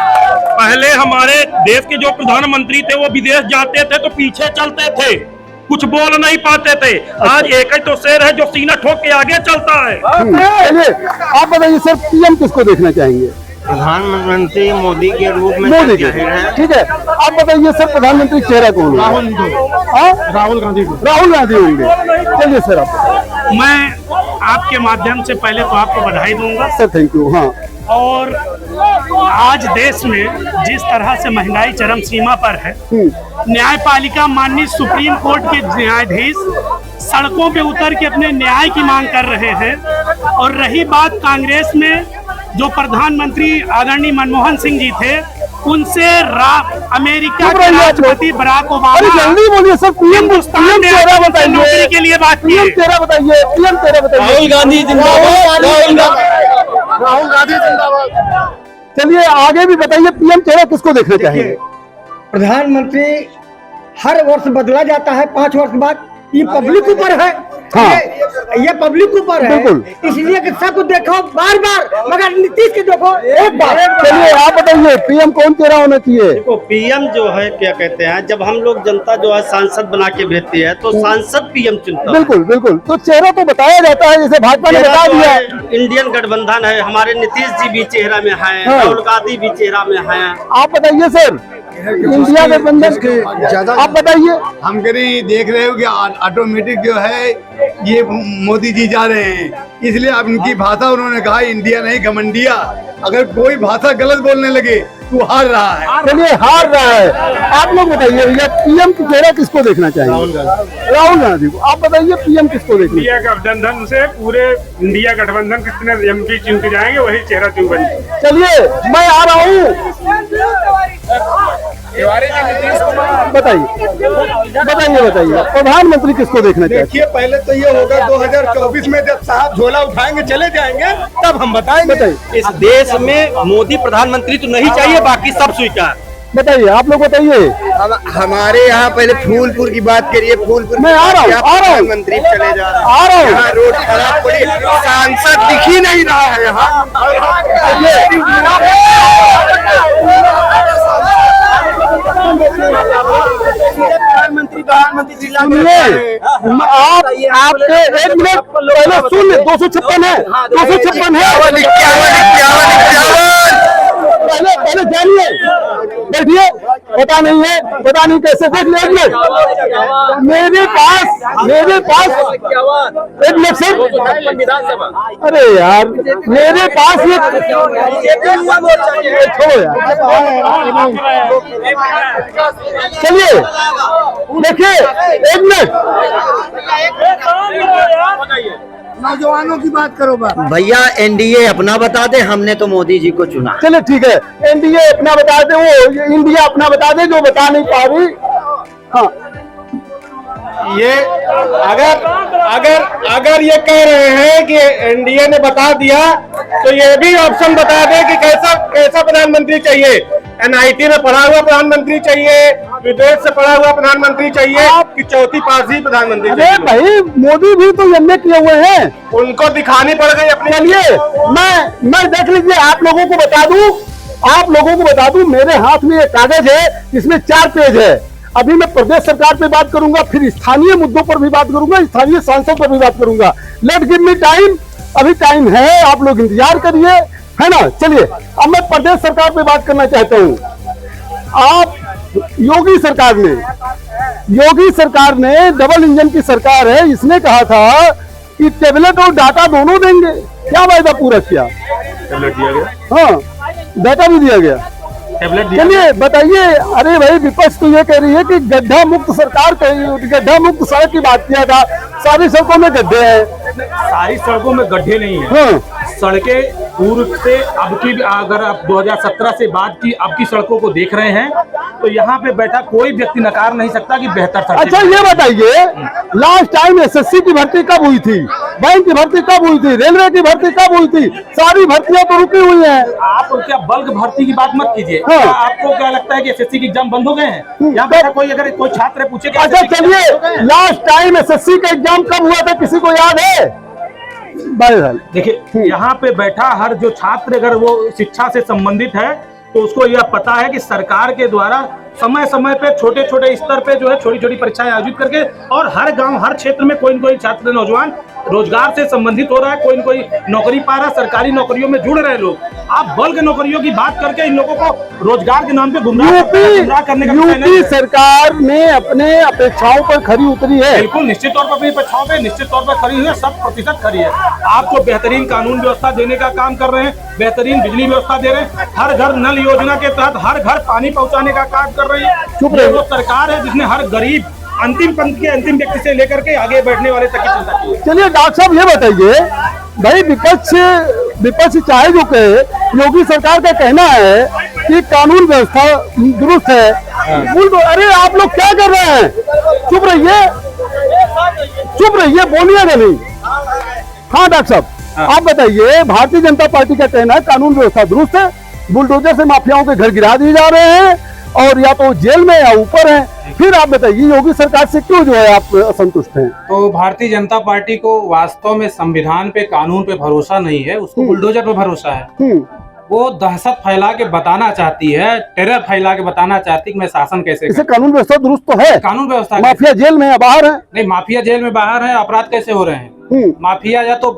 पहले हमारे देश के जो प्रधानमंत्री थे वो विदेश जाते थे तो पीछे चलते थे, कुछ बोल नहीं पाते थे। आज एक ही तो शेर है जो सीना ठोक के आगे चलता है। चलिए, आप बताइए सर, पीएम किसको देखना चाहेंगे? प्रधानमंत्री मोदी के रूप में मोदी के, ठीक है। आप बताइए सर, प्रधानमंत्री चेहरा कौन है? राहुल गांधी। राहुल गांधी होंगे। चलिए सर, आप। मैं आपके माध्यम से पहले तो आपको बधाई दूंगा सर। Thank you. हाँ, और आज देश में जिस तरह से महंगाई चरम सीमा पर है, न्यायपालिका माननीय सुप्रीम कोर्ट के न्यायाधीश सड़कों पे उतर के अपने न्याय की मांग कर रहे हैं। और रही बात कांग्रेस में जो प्रधानमंत्री आदरणीय मनमोहन सिंह जी थे, उनसे अमेरिका के राष्ट्रपति बराक ओबामा जल्दी बोलिए सर। पीएम चेहरा बताइए, नौकरी के लिए बात की। चेहरा बताइए, पीएम चेहरा बताइए। राहुल गांधी जिंदाबाद, राहुल गांधी जिंदाबाद। चलिए, आगे भी बताइए, पीएम चेहरा किसको देखना चाहिए? प्रधानमंत्री हर वर्ष बदला जाता है, 5 वर्ष बाद। ये पब्लिक ऊपर है। हाँ। ये पब्लिक ऊपर है, इसलिए कि सबको देखो बार बार, मगर नीतीश के देखो एक बार। चलिए, आप बताइए, पीएम कौन चेहरा होना चाहिए? देखो, पीएम जो है क्या कहते हैं, जब हम लोग जनता जो है सांसद बना के भेजती है तो सांसद पीएम चुनता है। बिल्कुल बिल्कुल, तो चेहरा तो बताया जाता है, जैसे भाजपा ने बता दिया। इंडियन गठबंधन है, हमारे नीतीश जी भी चेहरा में है, राहुल गांधी भी चेहरा में है। आप बताइए सर, इंडिया गठबंधन के ज्यादा आप बताइए। हम कहीं देख रहे हो कि ऑटोमेटिक जो है ये मोदी जी जा रहे हैं, इसलिए अब इनकी भाषा उन्होंने कहा इंडिया नहीं घमंडिया। अगर कोई भाषा गलत बोलने लगे तो हार रहा है। चलिए, हार रहा है। आप लोग बताइए भैया, पीएम की चेहरा किसको देखना चाहिए? राहुल गांधी को। आप बताइए, पीएम किसको देखना? इंडिया गठबंधन से पूरे इंडिया गठबंधन कितने एमपी चुन के जाएंगे, वही चेहरा चुन बनेगा। चलिए, मैं आ रहा हूँ। बताइए प्रधानमंत्री किसको देखना चाहिए? देखिए, पहले तो ये होगा 2024 में जब साहब झोला उठाएंगे चले जाएंगे, तब हम बताएंगे। इस देश में मोदी प्रधानमंत्री तो नहीं चाहिए, बाकी सब स्वीकार। बताइए, आप लोग बताइए। हमारे यहाँ पहले फूलपुर की बात करिए। फूलपुर मैं आ रहा हूँ, प्रधानमंत्री चले जा रहे हैं, आ रहा हूँ। यहाँ रोड खराब पड़ी, सांसद दिख ही नहीं रहा है यहाँ। प्रधानमंत्री आपके एक मिनट पहले सुन ले। 256 है, 256 है। पहले पहले जानिए, बैठिए। पता नहीं है, पता नहीं कैसे देख लेंगे। मेरे पास एक मिनट सर, अरे यार मेरे पास ये छोड़ो यार, चलिए देखिए एक मिनट, नौजवानों की बात करो भैया। एनडीए अपना बता दे, हमने तो मोदी जी को चुना। चलिए ठीक है, एनडीए अपना बता दे, वो इंडिया अपना बता दे जो बता नहीं पा रही। हाँ, ये अगर ये कह रहे हैं कि एनडीए ने बता दिया, तो ये भी ऑप्शन बता दे कि कैसा प्रधानमंत्री चाहिए। एनआईटी में पढ़ा हुआ प्रधानमंत्री चाहिए, विदेश से पढ़ा हुआ प्रधानमंत्री चाहिए, कि चौथी पासी प्रधानमंत्री चाहिए। अरे भाई मोदी भी तो एमए किए हुए हैं, उनको दिखानी पड़ गई अपने। चलिए मैं देख लीजिए, आप लोगों को बता दूं, मेरे हाथ में एक कागज है, इसमें 4 पेज है। अभी मैं प्रदेश सरकार पे बात करूंगा, फिर स्थानीय मुद्दों पर भी बात करूंगा, स्थानीय सांसद पर भी बात करूंगा। लेट गिव मी टाइम, अभी टाइम है, आप लोग इंतजार करिए, है ना। चलिए अब मैं प्रदेश सरकार पे बात करना चाहता हूँ। आप योगी सरकार ने डबल इंजन की सरकार है, इसने कहा था कि टेबलेट और डाटा दोनों देंगे। क्या वायदा पूरा किया? टेबलेट दिया गया, हाँ डाटा भी दिया गया, टेबलेट दिया। चलिए बताइए। अरे भाई विपक्ष तो ये कह रही है कि गड्ढा मुक्त सरकार, गड्ढा मुक्त सड़क की बात किया था, सारी सड़कों में गड्ढे हैं। सारी सड़कों में गड्ढे नहीं है। हाँ। सड़कें पूर्व से अब की, अगर आप 2017 से बाद की अब की सड़कों को देख रहे हैं, तो यहाँ पे बैठा कोई व्यक्ति नकार नहीं सकता कि बेहतर सड़कें। अच्छा ये बताइए, लास्ट टाइम एसएससी की भर्ती कब हुई थी, बैंक की भर्ती कब हुई थी, रेलवे की भर्ती कब हुई थी? सारी भर्तियां तो रुकी हुई हैं। आप क्या बल्क भर्ती की बात मत कीजिए। हाँ। आपको क्या लगता है कि एसएससी की एग्जाम बंद हो गए हैं? यहाँ पे अगर कोई छात्र पूछे कि अच्छा चलिए, लास्ट टाइम एसएससी का एग्जाम कब हुआ था, किसी को याद है? देखिए यहाँ पे बैठा हर जो छात्र अगर वो शिक्षा से संबंधित है, तो उसको यह पता है कि सरकार के द्वारा समय समय पे छोटे छोटे स्तर पे जो है छोटी छोटी परीक्षाएं आयोजित करके, और हर गांव हर क्षेत्र में कोई न कोई छात्र नौजवान रोजगार से संबंधित हो रहा है, कोई न कोई नौकरी पा रहा है, सरकारी नौकरियों में जुड़ रहे लोग। आप बल्क नौकरियों की बात करके इन लोगों को रोजगार के नाम पे गुमराह करने का यूपी सरकार ने अपने अपेक्षाओं पर खरी उतरी है। बिल्कुल निश्चित तौर पर अपनी अपेक्षाओं पे निश्चित तौर पर खरी हुई है, 100% खरी है। आपको बेहतरीन कानून व्यवस्था देने का काम कर रहे हैं, बेहतरीन बिजली व्यवस्था दे रहे हैं, हर घर नल योजना के तहत हर घर पानी पहुंचाने का काम कर रही है। वो सरकार है जिसने हर गरीब अंतिम पंक्ति के अंतिम व्यक्ति से लेकर के आगे बैठने वाले तक की चिंता की है। चलिए डॉक्टर साहब ये बताइए, भाई विपक्ष चाहे जो कहे, योगी सरकार का कहना है कि कानून व्यवस्था दुरुस्त है। अरे आप लोग क्या कर रहे हैं? चुप रहिए, बोलिएगा नहीं। हाँ डॉक्टर साहब आप बताइए, भारतीय जनता पार्टी का कहना है कानून व्यवस्था दुरुस्त है, बुलडोजर से माफियाओं के घर गिरा दिए जा रहे हैं, और या तो जेल में या ऊपर हैं। फिर आप बताइए योगी सरकार से क्यों जो है आप असंतुष्ट हैं? तो भारतीय जनता पार्टी को वास्तव में संविधान पे, कानून पे भरोसा नहीं है, उसको बुलडोजर पे भरोसा है। वो दहशत फैला के बताना चाहती है, टेरर फैला के बताना चाहती है कि मैं शासन कैसे। इसे कानून व्यवस्था दुरुस्त तो है, कानून व्यवस्था माफिया जेल में बाहर है। नहीं, माफिया जेल में बाहर है, अपराध कैसे हो रहे हैं? माफिया या तो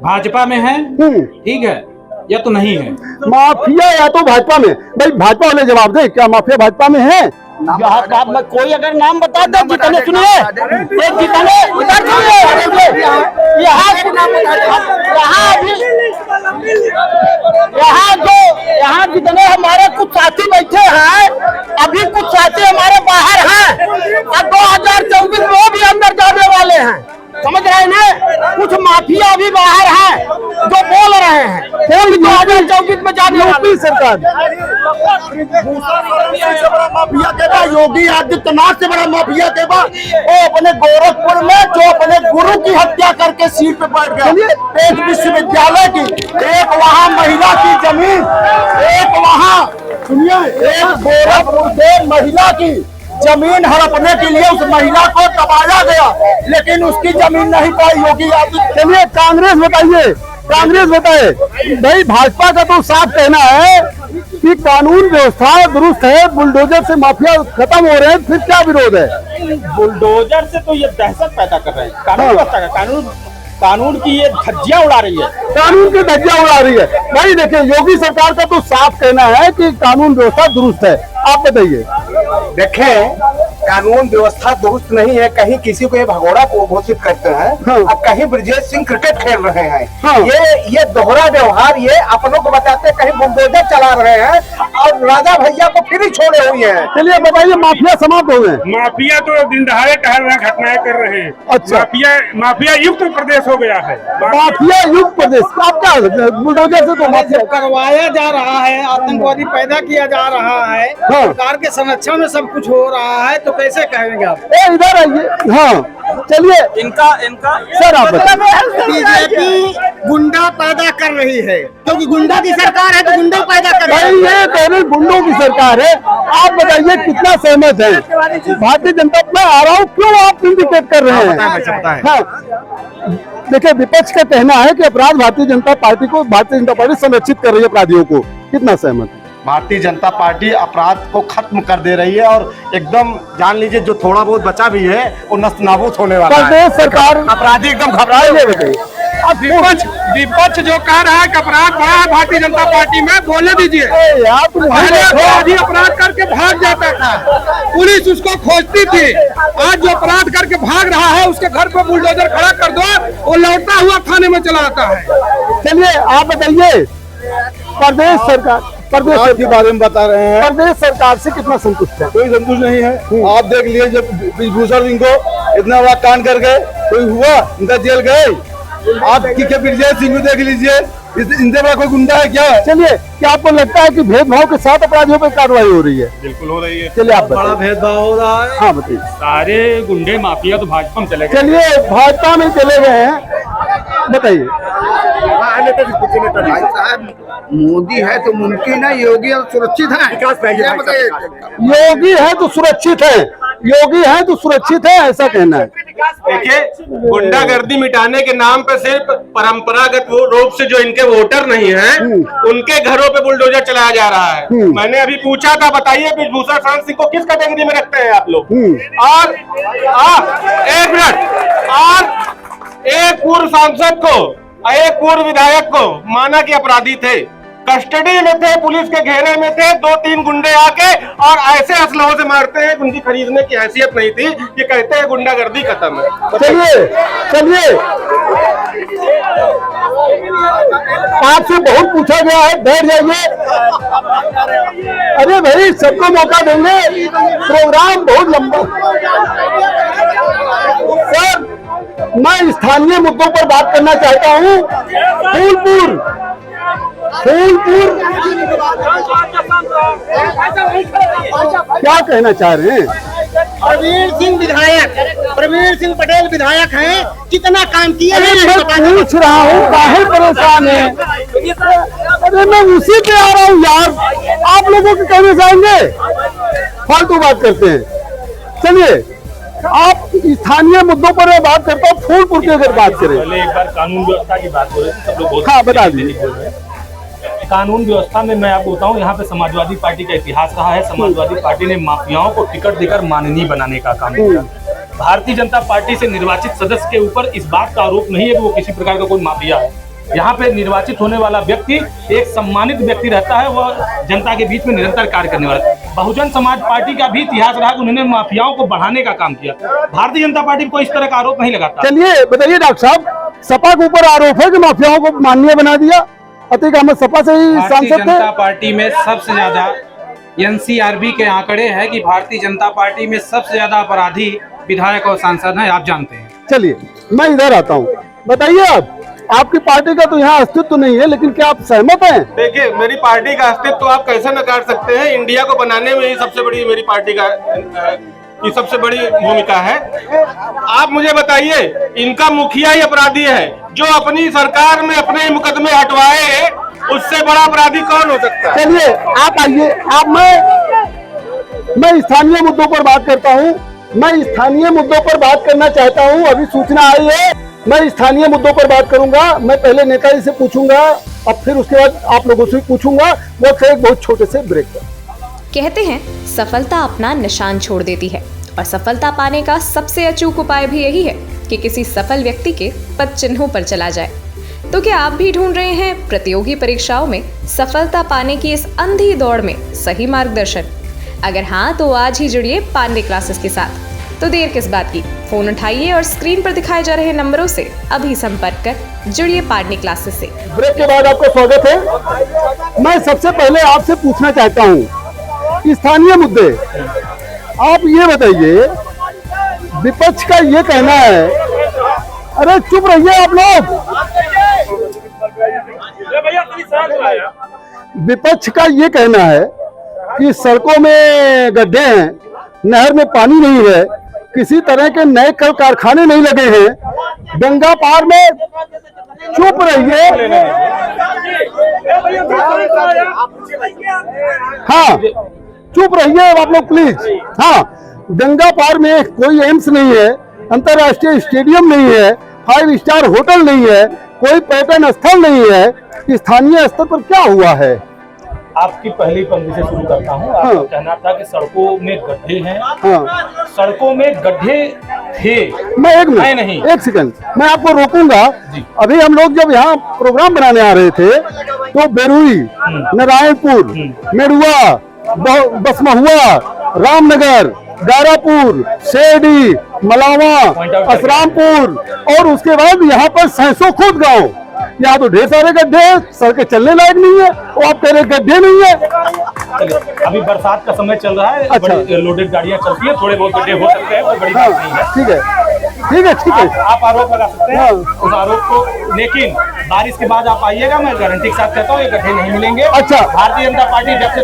भाजपा में है, ठीक है, या तो नहीं है। माफिया या तो भाजपा में, भाई भाजपा वाले जवाब दे, क्या माफिया भाजपा में है? कोई अगर नाम बता दे, जितने सुनिए, यहाँ जितने हमारे कुछ साथी बैठे हैं, अभी कुछ साथी हमारे बाहर हैं, और 2024 में वो भी अंदर जाने वाले हैं, समझ रहे हैं ना? कुछ माफिया भी बाहर हैं जो बोल रहे हैं 2024 में जाने यूपी सरकार माफिया देगा, योगी आदित्यनाथ से बड़ा माफिया देगा। वो अपने गोरखपुर में जो अपने गुरु की हत्या करके सीट पे बैठ गया, एक विश्वविद्यालय की, एक वहाँ महिला की जमीन, एक वहाँ सुनिए, एक गोरखपुर से महिला की जमीन हड़पने के लिए उस महिला को दबाया गया, लेकिन उसकी जमीन नहीं पाई योगी आदित्यनाथ। चलिए कांग्रेस बताए। भाई भाजपा का तो साफ कहना है कि कानून व्यवस्था दुरुस्त है, बुलडोजर से माफिया खत्म हो रहे हैं, फिर क्या विरोध है? बुलडोजर से तो ये दहशत पैदा कर रहे हैं कानून व्यवस्था का। कानून कानून की ये धज्जियां उड़ा रही है। कानून की धज्जियां उड़ा रही है भाई। देखिए योगी सरकार का तो साफ कहना है कि कानून व्यवस्था दुरुस्त है। आप बताइए। देखें, कानून व्यवस्था दुरुस्त नहीं है। कहीं किसी को ये भगोड़ा को घोषित करते हैं और कहीं ब्रजेश सिंह क्रिकेट खेल रहे हैं। ये दोहरा व्यवहार, ये अपनों को बताते कहीं बुलडोजर चला रहे हैं और राजा भैया को फ्री छोड़े हुए हैं। चलिए बताइए, माफिया समाप्त हो गए? माफिया तो दिन दहाड़े टहल रहे, घटनाएं कर रहे हैं। अच्छा, माफिया युक्त प्रदेश हो गया है। माफिया युक्त प्रदेश। आप क्या बुलडोजर से तो माफिया करवाया जा रहा है, आतंकवादी पैदा किया जा रहा है, सरकार के संरक्षण में सब कुछ हो रहा है, तो कैसे कहेंगे आप? इधर आइए। हाँ चलिए, इनका सर आप बीजेपी गुंडा पैदा कर रही है, क्योंकि गुंडा की सरकार है तो गुंडा पैदा कर रही है। ये पहले गुंडों की सरकार है। आप बताइए कितना सहमत है? भारतीय जनता मैं आ रहा हूँ, क्यों आप इंडिकेट कर रहे हैं? हाँ देखिए, विपक्ष का कहना है कि अपराध भारतीय जनता पार्टी संरक्षित कर रही है अपराधियों को। कितना सहमत है? भारतीय जनता पार्टी अपराध को खत्म कर दे रही है और एकदम जान लीजिए जो थोड़ा बहुत बचा भी है वो नष्ट नाबूद होने वाला है। प्रदेश सरकार अपराधी एकदम घबराए। विपक्ष जो कह रहा है कि अपराध बढ़ा है भारतीय जनता पार्टी में, बोलने दीजिए। पहले अपराधी अपराध करके भाग जाता था, पुलिस उसको खोजती थी। आज जो अपराध करके भाग रहा है उसके घर पर बुलडोजर खड़ा कर दो, वो लौटता हुआ थाने में चला आता है। चलिए आप बताइए, प्रदेश सरकार के बारे में बता रहे हैं, प्रदेश सरकार से कितना संतुष्ट है? कोई संतुष्ट नहीं है। आप देख लिए जब ब्रिजभूषण सिंह को इतना बड़ा कांड कर गए, कोई हुआ? इनका जेल गए। आप ब्रजेश सिंह को देख लीजिए, इनसे बड़ा कोई गुंडा है क्या? चलिए, क्या आपको लगता है कि भेदभाव के साथ अपराधियों पर कार्रवाई हो रही है? बिल्कुल हो रही है। चलिए आप बड़ा भेदभाव हो रहा है। हाँ बताइए। सारे गुंडे माफिया तो भाजपा में चले गए। चलिए भाजपा में चले गए हैं, बताइए। मोदी है तो मुमकिन है, योगी सुरक्षित है। योगी है तो सुरक्षित है, योगी है तो सुरक्षित है, ऐसा कहना है। देखिए, गुंडागर्दी मिटाने के नाम पे सिर्फ परंपरागत रूप से जो इनके वोटर नहीं हैं, उनके घरों पे बुलडोजर चलाया जा रहा है। मैंने अभी पूछा था, बताइए ब्रिजभूषण सिंह को किस कैटेगरी में रखते हैं आप लोग? और एक मिनट, और एक पूर्व सांसद को, एक पूर्व विधायक को माना कि अपराधी थे, कस्टडी में थे, पुलिस के घेरे में थे, 2-3 गुंडे आके और ऐसे असलहों से मारते हैं, उनकी खरीदने की हैसियत नहीं थी। ये कहते हैं गुंडागर्दी खत्म है। चलिए आपसे बहुत पूछा गया है, बैठ जाइए। अरे भाई सबको मौका देंगे, प्रोग्राम बहुत लंबा। सर मैं स्थानीय मुद्दों पर बात करना चाहता हूँ। फूलपुर क्या कहना चाह रहे हैं? प्रवीण सिंह पटेल विधायक हैं, कितना काम किया है? मैं पूछ रहा हूँ, काहे परेशान है? अरे मैं उसी पे आ रहा हूँ यार, आप लोगों के कहने से आएंगे? फालतू बात करते हैं। चलिए आप स्थानीय मुद्दों पर मैं बात करता हूँ। फूलपुर की अगर बात करें, पहले एक बार कानून व्यवस्था की बात हो रही थी, सब लोग बहुत। हाँ बता दीजिए। कानून व्यवस्था में मैं आपको बताऊं, यहाँ पे समाजवादी पार्टी का इतिहास रहा है। समाजवादी पार्टी ने माफियाओं को टिकट देकर माननीय बनाने का काम किया। भारतीय जनता पार्टी से निर्वाचित सदस्य के ऊपर इस बात का आरोप नहीं है कि वो किसी प्रकार का कोई माफिया है। यहाँ पे निर्वाचित होने वाला व्यक्ति एक सम्मानित व्यक्ति रहता है, वह जनता के बीच में निरंतर कार्य करने वाला। बहुजन समाज पार्टी का भी इतिहास रहा कि उन्होंने माफियाओं को बढ़ाने का काम किया। भारतीय जनता पार्टी को इस तरह का आरोप नहीं लगाता। चलिए बताइए डॉक्टर साहब, सपा के ऊपर आरोप है कि माफियाओं को माननीय बना दिया। अतीक अहमद सपा से ही सांसद थे। जनता पार्टी में सबसे ज्यादा एनसीआरबी के आंकड़े हैं कि भारतीय जनता पार्टी में सबसे ज्यादा अपराधी विधायक और सांसद हैं, आप जानते हैं। चलिए मैं इधर आता हूँ, बताइए आपकी पार्टी का तो यहाँ अस्तित्व तो नहीं है, लेकिन क्या आप सहमत हैं? देखिए, मेरी पार्टी का अस्तित्व तो आप कैसे नकार सकते हैं? इंडिया को बनाने में ही सबसे बड़ी मेरी पार्टी का की सबसे बड़ी भूमिका है। आप मुझे बताइए, इनका मुखिया ही अपराधी है, जो अपनी सरकार में अपने मुकदमे हटवाए, उससे बड़ा अपराधी कौन हो सकता है? चलिए आप आइए। आप मैं स्थानीय मुद्दों पर बात करता हूँ। मैं स्थानीय मुद्दों पर बात करना चाहता हूँ। अभी सूचना आई है, मैं स्थानीय मुद्दों पर बात करूंगा। मैं पहले नेताजी से पूछूंगा, अब फिर उसके बाद आप लोगों से पूछूंगा। वो एक बहुत छोटे से ब्रेक पर। कहते हैं सफलता अपना निशान छोड़ देती है, और सफलता पाने का सबसे अचूक उपाय भी यही है कि किसी सफल व्यक्ति के पद चिन्हों पर चला जाए। तो क्या आप भी ढूंढ रहे हैं प्रतियोगी परीक्षाओं में सफलता पाने की इस अंधी दौड़ में सही मार्गदर्शन? अगर हाँ, तो आज ही जुड़िए पांडे क्लासेस के साथ। तो देर किस बात की, फोन उठाइए और स्क्रीन पर दिखाए जा रहे नंबरों से अभी संपर्क कर जुड़िए पांडे क्लासेस से। ब्रेक के बाद आपका स्वागत है। मैं सबसे पहले आपसे पूछना चाहता हूँ स्थानीय मुद्दे। आप ये बताइए, विपक्ष का ये कहना है, अरे चुप रहिए आप लोग, विपक्ष का ये कहना है कि सड़कों में गड्ढे हैं, नहर में पानी नहीं है, किसी तरह के नए कल कारखाने नहीं लगे हैं, गंगा पार में। चुप रहिए, हाँ चुप रहिए आप लोग प्लीज। हाँ, गंगा पार में कोई एम्स नहीं है, अंतर्राष्ट्रीय स्टेडियम नहीं है, 5 स्टार होटल नहीं है, कोई पर्यटन स्थल नहीं है। स्थानीय स्तर पर क्या हुआ है? आपकी पहली पंक्ति से शुरू करता हूँ। आपका कहना था कि सड़कों में गड्ढे हैं। सड़कों में गड्ढे थे। मैं एक सेकंड मैं आपको रोकूंगा। अभी हम लोग जब यहाँ प्रोग्राम बनाने आ रहे थे तो बेरुई, नारायणपुर, मेड़ुआ, बसमहुआ, रामनगर, दारापुर, शेरडी, मलावा, असरामपुर और उसके बाद यहाँ पर सहसो खुद गाँव, यहाँ तो ढेर सारे गड्ढे, सड़कें चलने लायक नहीं है और आप कह रहे गड्ढे नहीं है। अभी बरसात का समय चल रहा है, अच्छा। बड़ी लोडेड गाड़ियाँ चलती है, थोड़े बहुत गड्ढे हो सकते हैं, कोई बड़ी बात नहीं है। ठीक है, ठीक है, ठीक है। आप आरोप लगा सकते हैं उस आरोप को, लेकिन बारिश के बाद आप आइएगा, मैं गारंटी के साथ कहता हूँ ये गड्ढे नहीं मिलेंगे। अच्छा, भारतीय जनता पार्टी जब से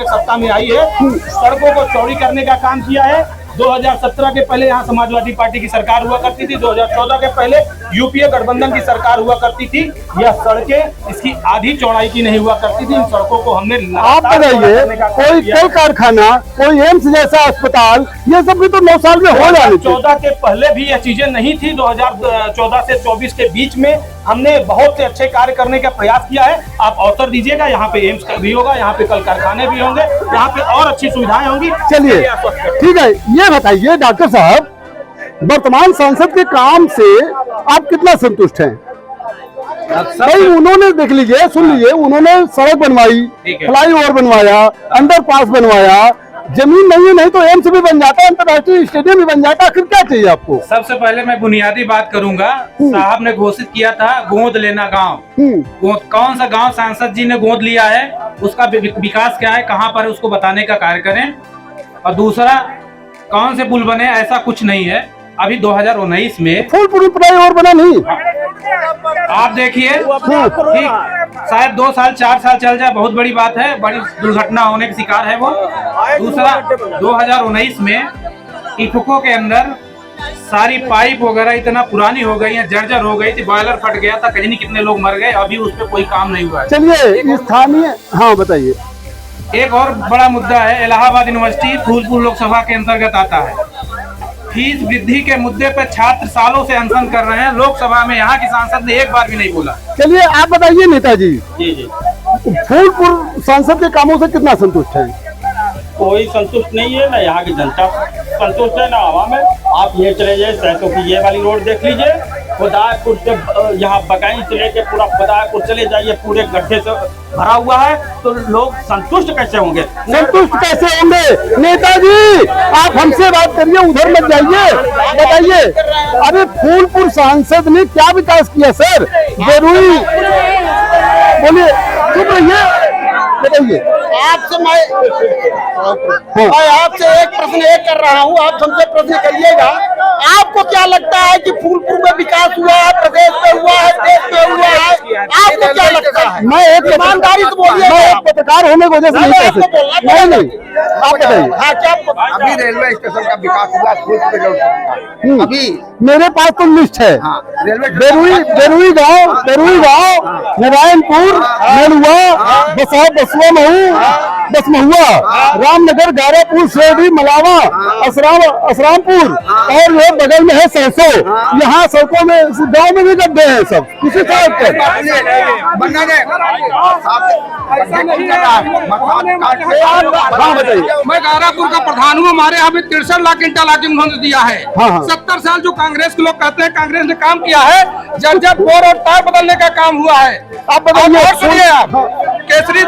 सत्ता में आई है, सड़कों को चौड़ी करने का काम किया है। 2017 के पहले यहाँ समाजवादी पार्टी की सरकार हुआ करती थी, 2014 के पहले यूपीए गठबंधन की सरकार हुआ करती थी। यह सड़कें इसकी आधी चौड़ाई की नहीं हुआ करती थी। इन सड़कों को हमने आप बताइए, कोई कल कारखाना, कोई एम्स जैसा अस्पताल, ये सब भी तो 9 साल में हो जाने थे। 2014 के पहले भी यह चीजें नहीं थी। 2014 से 24 के बीच में हमने बहुत से अच्छे कार्य करने का प्रयास किया है। आप अवसर दीजिएगा, यहाँ पे एम्स भी होगा, यहाँ पे कल कारखाने भी होंगे, यहाँ पे और अच्छी सुविधाएं होंगी। चलिए ठीक है, ये बताइए डॉक्टर साहब, वर्तमान सांसद के काम से आप कितना संतुष्ट हैं? भाई उन्होंने देख लीजिए, सुन लीजिए, उन्होंने सड़क बनवाई, फ्लाईओवर बनवाया, अंडरपास बनवाया, जमीन नहीं तो एम्स भी बन जाता, अंतर्राष्ट्रीय स्टेडियम भी बन जाता। आखिर क्या चाहिए आपको? सबसे पहले मैं बुनियादी बात करूंगा। साहब ने घोषित किया था गोद लेना गांव। कौन सा गांव सांसद जी ने गोद लिया है, उसका विकास क्या है, कहां पर है, उसको बताने का कार्य करें। और दूसरा, कौन से पुल बने, ऐसा कुछ नहीं है। अभी 2019 में फुल फ्लाईओवर बना नहीं। आप देखिए, ठीक, शायद 2 साल 4 साल चल जाए, बहुत बड़ी बात है, बड़ी दुर्घटना होने की शिकार है वो। दूसरा, 2019 में इफको के अंदर सारी पाइप वगैरह इतना पुरानी हो गई है, जर्जर हो गई थी, बॉयलर फट गया था, कहीं कितने लोग मर गए, अभी उस पर कोई काम नहीं हुआ है। चलिए स्थानीय, हाँ बताइए। एक और बड़ा मुद्दा है, इलाहाबाद यूनिवर्सिटी फूलपुर लोकसभा के अंतर्गत आता है। फीस वृद्धि के मुद्दे पर छात्र सालों से अनशन कर रहे हैं, लोकसभा में यहाँ की सांसद ने एक बार भी नहीं बोला। चलिए आप बताइए नेताजी, जी फूलपुर सांसद के कामों से कितना संतुष्ट है? कोई संतुष्ट नहीं है, ना यहाँ की जनता संतुष्ट है, ना हवा में। आप ये चले जाए, सहसों की ये वाली रोड देख लीजिए, खुदापुर से यहाँ बगाई से लेके पूरा खुदापुर चले जाइए, पूरे गड्ढे से भरा हुआ है, तो लोग संतुष्ट कैसे होंगे? संतुष्ट कैसे होंगे? नेताजी आप हमसे बात करिए, उधर मत जाइए, बताइए। अरे फूलपुर सांसद ने क्या विकास किया सर? बेरुई, बोलिए, चुप रहिए, बताइए। आपसे मैं आपसे एक प्रश्न कर रहा हूँ, आप हमसे प्रश्न करिएगा। आपको क्या लगता है कि फूलपुर में विकास हुआ है, प्रदेश में हुआ है, देश में हुआ है? आपको क्या लगता है? मैं एक ईमानदारी से बोलिए। मैं एक पत्रकार होने की वजह से नहीं कह सकता। नहीं, आप बताइए। हाँ, क्या अभी रेलवे स्टेशन का विकास हुआ फूलपुर में? अभी मेरे पास तो लिस्ट है। बेरुई गाँव, नारायणपुर, मेड़ुआ, बसमहुआ, रामनगर, गारापुर, शेरडी, मलावा, असरामपुर और ये बगल में है सहसो। यहाँ सड़कों में, गाँव में भी गड्ढे हैं सब, किसी सड़क पर। बनना दे। मैं गारापुर का प्रधान हूँ। हमारे यहाँ भी 63 लाख क्विंटल आगे उन्होंने दिया है। 70 साल जो कांग्रेस के लोग कहते हैं कांग्रेस ने काम किया है, जब बोर और तार बदलने का काम हुआ है। आप बताइए, और सुनिए आप, केसरी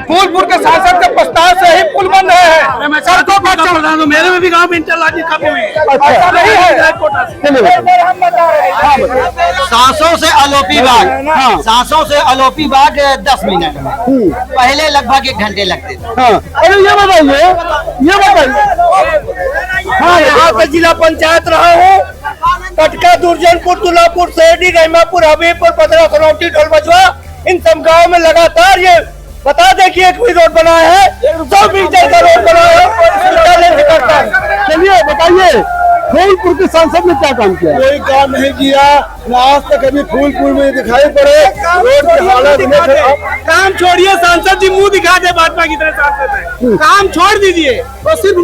फूलपुर के सांसद के प्रस्ताव से ही पुल बन रहे हैं। सड़कों का प्रधान हूँ, मेरे में भी गाँव में इंटरलॉक कमी हुई है। सांसों से अलोपी बाग, सांसों से अलोपी बाग 10 मिनट में, पहले लगभग 1 घंटे लगते थे। अरे ये बताइए हाँ, यहाँ पे जिला पंचायत रहा हूँ। कटका, दुर्जनपुर, तुलापुर, सेडी, रहीमापुर, हबीबपुर, पदरा, सनौटी, ढोलबजवा, इन सब गाँव में लगातार ये बता दे कि एक भी रोड बना है, 100 मीटर का रोड बना है। चलिए बताइए, फूलपुर के सांसद ने क्या काम किया? कोई काम नहीं किया, न आज तक अभी फूलपुर में दिखाई पड़े रोड की हालत। काम छोड़िए, सांसद जी मुंह दिखा दे, भाजपा की तरह सांसद है, काम छोड़ दीजिए। तो सिर्फ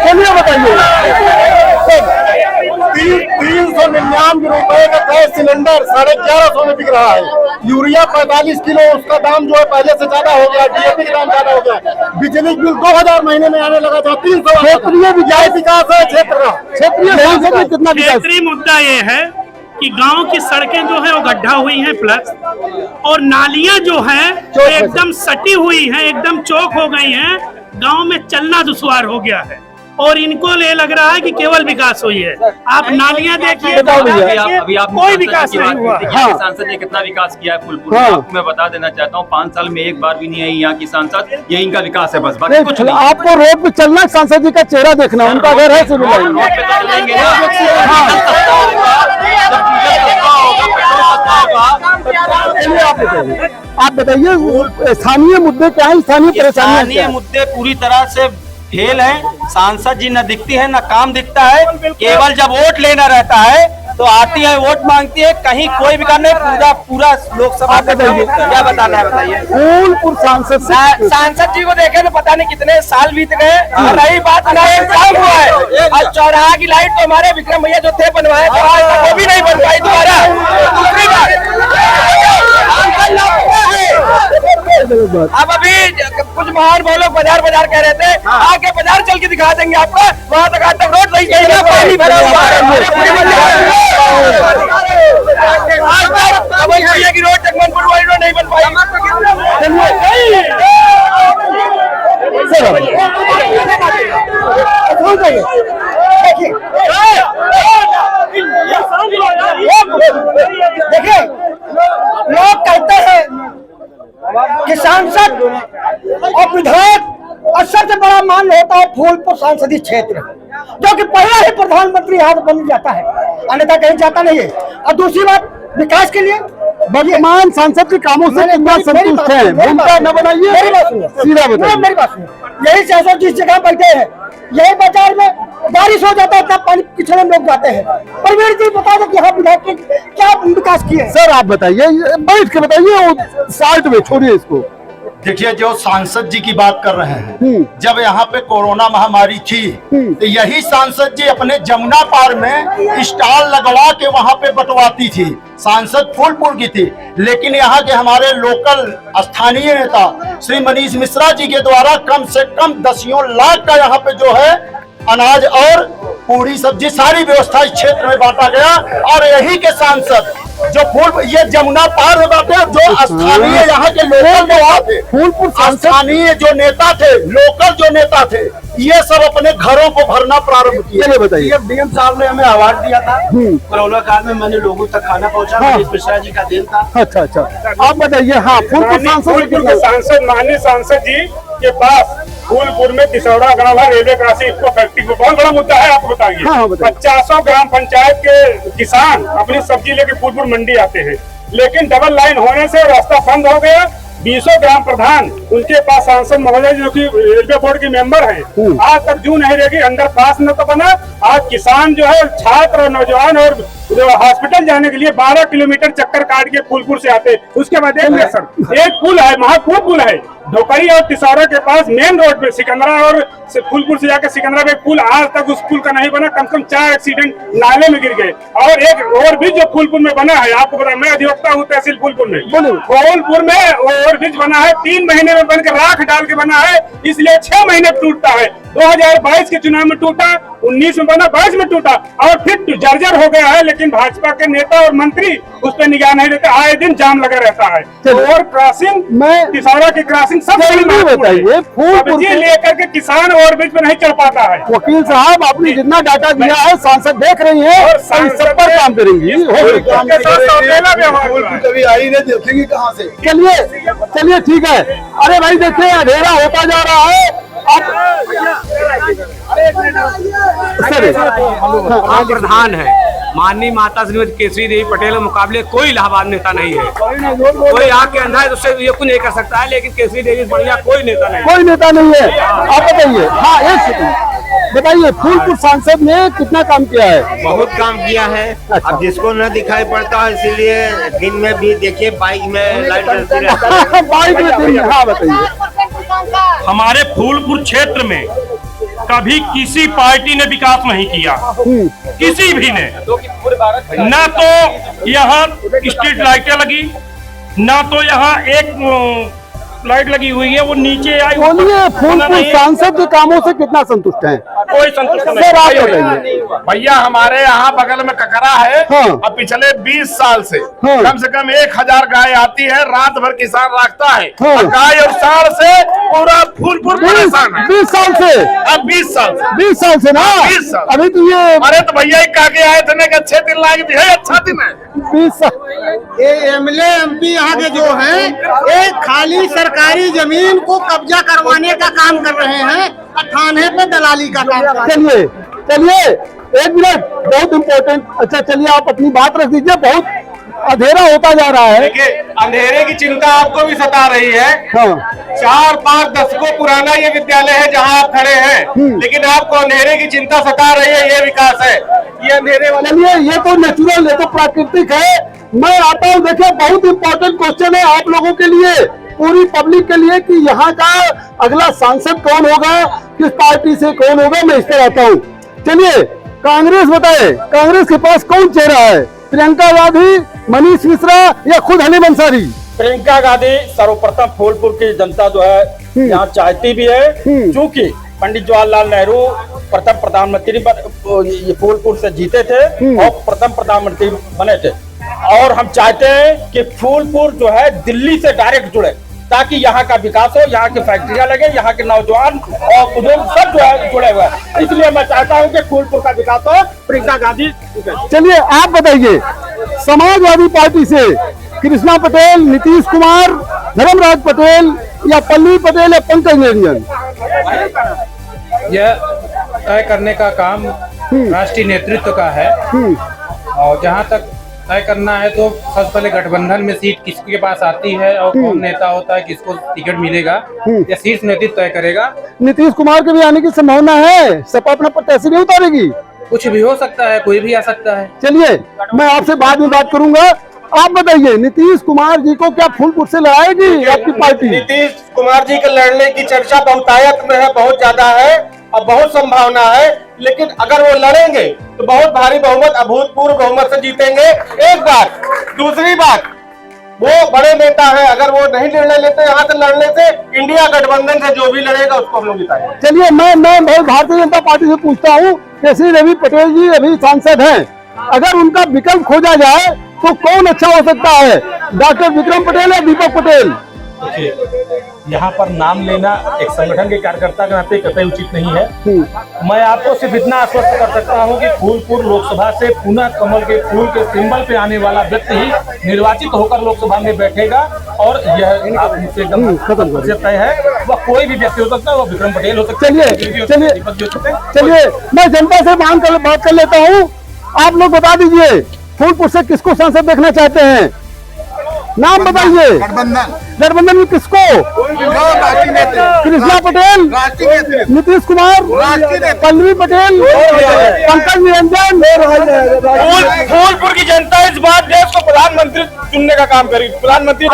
चलिए बताइए, 399 रुपए का गैस सिलेंडर 1150 में बिक रहा है। यूरिया 45 किलो, उसका दाम जो है पहले से ज्यादा हो गया। डीएपी का दाम ज्यादा हो गया। बिजली बिल 2000 महीने में आने लगा था। 300 क्षेत्रीय विकास है क्षेत्र का। क्षेत्रीय मुद्दा ये है कि गांव की सड़कें जो है वो गड्ढा हुई हैं, प्लस और नालियां जो हैं वो एकदम सटी हुई हैं, एकदम चौक हो गई हैं। गांव में चलना दुश्वार हो गया है और इनको ये लग रहा है कि केवल विकास हुई है। आप नालियां देखिए, अभी आप कोई विकास नहीं हुआ। सांसद ने कितना विकास किया है फूलपुर में, आपको मैं बता देना चाहता हूँ। 5 साल में एक बार भी नहीं आई यहाँ की सांसद, यही इनका विकास है बस, बाकी कुछ नहीं। आपको रोड पे चलना, सांसद जी का चेहरा देखना, उनका घर है सिविल लाइन। आप बताइए, स्थानीय मुद्दे क्या है? स्थानीय मुद्दे पूरी तरह से फेल है। सांसद जी न दिखती है, न काम दिखता है। केवल जब वोट लेना रहता है तो आती है, वोट मांगती है, कहीं कोई भी काम नहीं। पूरा लोकसभा क्या बताना है बताइए। फूलपुर सांसद जी को देखे तो पता नहीं कितने साल बीत गए, नई बात ना एक काम हुआ है। आज चौराहा की लाइट तो हमारे विक्रम भैया जो थे बनवाए थे, आज तक वो भी नहीं बन पाई दोबारा। दूसरी बात, अब अभी कुछ महान बोलो बाजार कह रहे थे, आके बाजार चल के दिखा देंगे आपको। वहाँ तक आज तक रोड नहीं, पानी भरा हुआ है। भैया की रोड, जगमनपुर वाली रोड नहीं बन पाई। देखिए, लोग कहते हैं कि सांसद और विधायक और सबसे बड़ा मान होता है फूलपुर संसदीय क्षेत्र, जो कि पहला ही प्रधानमंत्री यहाँ बन जाता है, अन्यथा कहीं जाता नहीं है। और दूसरी बात, विकास के लिए वर्तमान सांसद के कामों से कितना संतुष्ट है? भूमिका न बनाइए, मेरी बात सुनिए, सीधा बताइए। मेरी बात सुनिए। यही सांसद जिस जगह बैठे हैं, यही बाजार में बारिश हो जाता है, तब पानी पिछड़े में लोग जाते हैं। परवीर जी बता दो कि यहाँ विधायक ने क्या विकास किए? सर आप बताइए, बैठ के बताइए, साइड में छोड़िए इसको। देखिए, जो सांसद जी की बात कर रहे हैं, जब यहाँ पे कोरोना महामारी थी तो यही सांसद जी अपने जमुना पार में स्टॉल लगवा के वहाँ पे बंटवाती थी। सांसद फूलपुर की थी, लेकिन यहाँ के हमारे लोकल स्थानीय नेता श्री मनीष मिश्रा जी के द्वारा कम से कम 10 लाख का यहाँ पे जो है अनाज और पूरी सब्जी सारी व्यवस्था इस क्षेत्र में बांटा गया। और यही के सांसद जो फूल ये जमुना पार में बांटे, जो स्थानीय यहाँ के लोकल नेता थे, फूलपुर स्थानीय जो नेता थे, लोकल जो नेता थे, ये सब अपने घरों को भरना प्रारंभ किया। बताइए, डीएम साहब ने हमें अवार्ड दिया था कोरोना काल में, मैंने लोगों तक खाना पहुंचा, मनीष मिश्रा जी का देन था। अच्छा, आप बताइए। हाँ, फूलपुर सांसद माननीय सांसद जी के पास फूलपुर में तिसौड़ा गाँव है, रेलवे क्रॉसिंग इसको फैक्ट्री को बहुत बड़ा मुद्दा है, आपको बताइए। 50 ग्राम पंचायत के किसान अपनी सब्जी लेके फूलपुर मंडी आते हैं, लेकिन डबल लाइन होने से रास्ता बंद हो गया। 20 ग्राम प्रधान उनके पास सांसद महोदय जो कि रेलवे बोर्ड के मेंबर हैं, आज तक जू नहीं रहेगी, अंडर पास न तो बना। आज किसान जो है, छात्र और नौजवान और हॉस्पिटल जाने के लिए 12 किलोमीटर चक्कर काट के फूलपुर से आते। उसके बाद एक पुल है, महापुल है, ढोकरी और तिसौरा के पास मेन रोड पे सिकंदरा और फूलपुर से जाकर सिकंदरा पे पुल आज तक उस पुल का नहीं बना। कम से कम 4 एक्सीडेंट नाले में गिर गए। और एक ओवर ब्रिज जो फूलपुर में बना है, आपको पता, मैं अधिवक्ता हूँ तहसील फूलपुर में। फूलपुर में ओवर ब्रिज बना है, 3 महीने में बनकर राख डाल के बना है, इसलिए 6 महीने टूटता है। 2022 के चुनाव में टूटा, 19 में बना, 22 में टूटा और फिर जर्जर हो गया है। लेकिन भाजपा के नेता और मंत्री उस पर निगाह नहीं देते, आए दिन जाम लगा रहता है। ओवर क्रॉसिंग में तिसौरा की क्रॉसिंग सबसे बताइए, फूलपुर लेकर के किसान ओवर ब्रिज पे नहीं चढ़ पाता है। वकील साहब, आपने जितना डाटा दिया है सांसद देख रही है और सब पर काम करेंगी। कभी आई नहीं, देखेंगे कहाँ से। चलिए ठीक है। अरे भाई देखिए, अंधेरा होता जा रहा है। आप प्रधान है, माननीय माता श्रीमती केसरी देवी पटेल के मुकाबले कोई इलाहाबाद नेता नहीं है। कोई आके अंधा है तो उससे ये कुछ नहीं कर सकता है, लेकिन केसरी देवी बढ़िया कोई नेता नहीं, कोई नेता नहीं है। आप बताइए। हाँ, एक सेकंड बताइए, फूलपुर सांसद ने कितना काम किया है? बहुत काम किया है। अब जिसको न दिखाई पड़ता है, इसीलिए दिन में भी देखिए बाइक में लाइट जलती रहती है। बाइक में दिन में। हाँ बताइए। हमारे फूलपुर क्षेत्र में कभी किसी पार्टी ने विकास नहीं किया, किसी भी ने। न तो यहाँ स्ट्रीट लाइटें लगी, न तो यहाँ एक लाइट लगी हुई है, वो नीचे आई। बोलिए, फूलपुर सांसद के कामों से कितना संतुष्ट हैं? कोई संतुष्ट नहीं। भैया हमारे यहाँ बगल में ककरा है। हाँ। और पिछले 20 साल से कम 1000 गाय आती है, रात भर किसान रखता है। हाँ। गाय और साल से पूरा फूलपुर परेशान है। 20 साल से? अब 20 साल से। 20 साल से ना? 20 साल। अभी तो ये, अरे तो भैया ही कह के आए थे कि अच्छे दिन लागे थे, अच्छा दिन है। 20 साल। ये एमएलए एमपी यहाँ के जो हैं, एक खाली सरकारी जमीन को कब्जा करवाने का काम कर रहे हैं, थाने पे दलाली का काम कर रहे हैं। चलिए 1 मिनट, बहुत इम्पोर्टेंट। अच्छा चलिए, आप अपनी बात रख दीजिए। बहुत अंधेरा होता जा रहा है। देखिए, अंधेरे की चिंता आपको भी सता रही है। हाँ। 4-5 दशकों पुराना ये विद्यालय है जहां आप खड़े हैं, लेकिन आपको अंधेरे की चिंता सता रही है। ये विकास है, ये अंधेरे वाले। चलिए, ये तो नेचुरल, ये तो प्राकृतिक है। मैं आता हूँ। देखिए, बहुत इम्पोर्टेंट क्वेश्चन है आप लोगों के लिए, पूरी पब्लिक के लिए, कि यहाँ का अगला सांसद कौन होगा, किस पार्टी से कौन होगा। मैं इस पर आता हूँ। चलिए, कांग्रेस बताए, कांग्रेस के पास कौन चेहरा है? प्रियंका गांधी, मनीष मिश्रा या खुद हलीम अंसारी? प्रियंका गांधी सर्वप्रथम फूलपुर की जनता जो है यहाँ चाहती भी है, क्योंकि पंडित जवाहरलाल नेहरू प्रथम प्रधानमंत्री फूलपुर से जीते थे और प्रथम प्रधानमंत्री बने थे। और हम चाहते हैं कि फूलपुर जो है दिल्ली से डायरेक्ट जुड़े, ताकि यहाँ का विकास हो, यहाँ की फैक्ट्रियां लगे, यहाँ के नौजवान और उद्योग सब जो है जुड़े हुए हैं। इसलिए मैं चाहता हूँ कि फूलपुर का विकास हो, प्रियंका गांधी। चलिए, आप बताइए, समाजवादी पार्टी से कृष्णा पटेल, नीतीश कुमार, धर्मराज पटेल या पल्लवी पटेल या पंकज निरंजन? यह तय करने का काम राष्ट्रीय नेतृत्व का है। और जहाँ तक तय करना है तो सबसे पहले गठबंधन में सीट किसके पास आती है और कौन नेता होता है, किसको टिकट मिलेगा, या शीर्ष नेतृत्व तय करेगा। नीतीश कुमार के भी आने की संभावना है। सपा अपना प्रत्याशी नहीं उतारेगी? कुछ भी हो सकता है, कोई भी आ सकता है। चलिए, मैं आपसे बाद में बात करूंगा। आप बताइए, नीतीश कुमार जी को क्या फूलपुर से लड़ाएगी आपकी पार्टी? नीतीश कुमार जी के लड़ने की चर्चा बहुतायत में है, बहुत ज्यादा है और बहुत संभावना है। लेकिन अगर वो लड़ेंगे तो बहुत भारी बहुमत, अभूतपूर्व बहुमत से जीतेंगे। एक बात। दूसरी बात, वो बड़े नेता है, अगर वो नहीं निर्णय लेते यहाँ से लड़ने से, इंडिया गठबंधन से जो भी लड़ेगा उसको हम लोग जिताएंगे। चलिए, मैं भारतीय जनता पार्टी से पूछता हूँ, केसरी देवी पटेल जी अभी सांसद हैं, अगर उनका विकल्प खोजा जाए तो कौन अच्छा हो सकता है? डॉक्टर विक्रम पटेल या दीपक पटेल? यहाँ पर नाम लेना एक संगठन के कार्यकर्ता के नाते कतई उचित नहीं है। मैं आपको सिर्फ इतना आश्वस्त कर सकता हूँ कि फूलपुर लोकसभा से पुनः कमल के फूल के सिंबल पे आने वाला व्यक्ति ही निर्वाचित होकर लोकसभा में बैठेगा। और यह एकदम तय है, वह कोई भी व्यक्ति हो सकता है, वह विक्रम पटेल हो सकता है। चलिए, मैं जनता से बात कर लेता हूँ। आप लोग बता दीजिए, फूलपुर से किसको सांसद देखना चाहते हैं? नाम बताइए। गठबंधन में किसको? कृष्णा पटेल, नीतीश कुमार, पल्लवी पटेल, पंकज निरंजन। फूलपुर की जनता इस बार देश को प्रधानमंत्री चुनने का काम करी प्रधानमंत्री।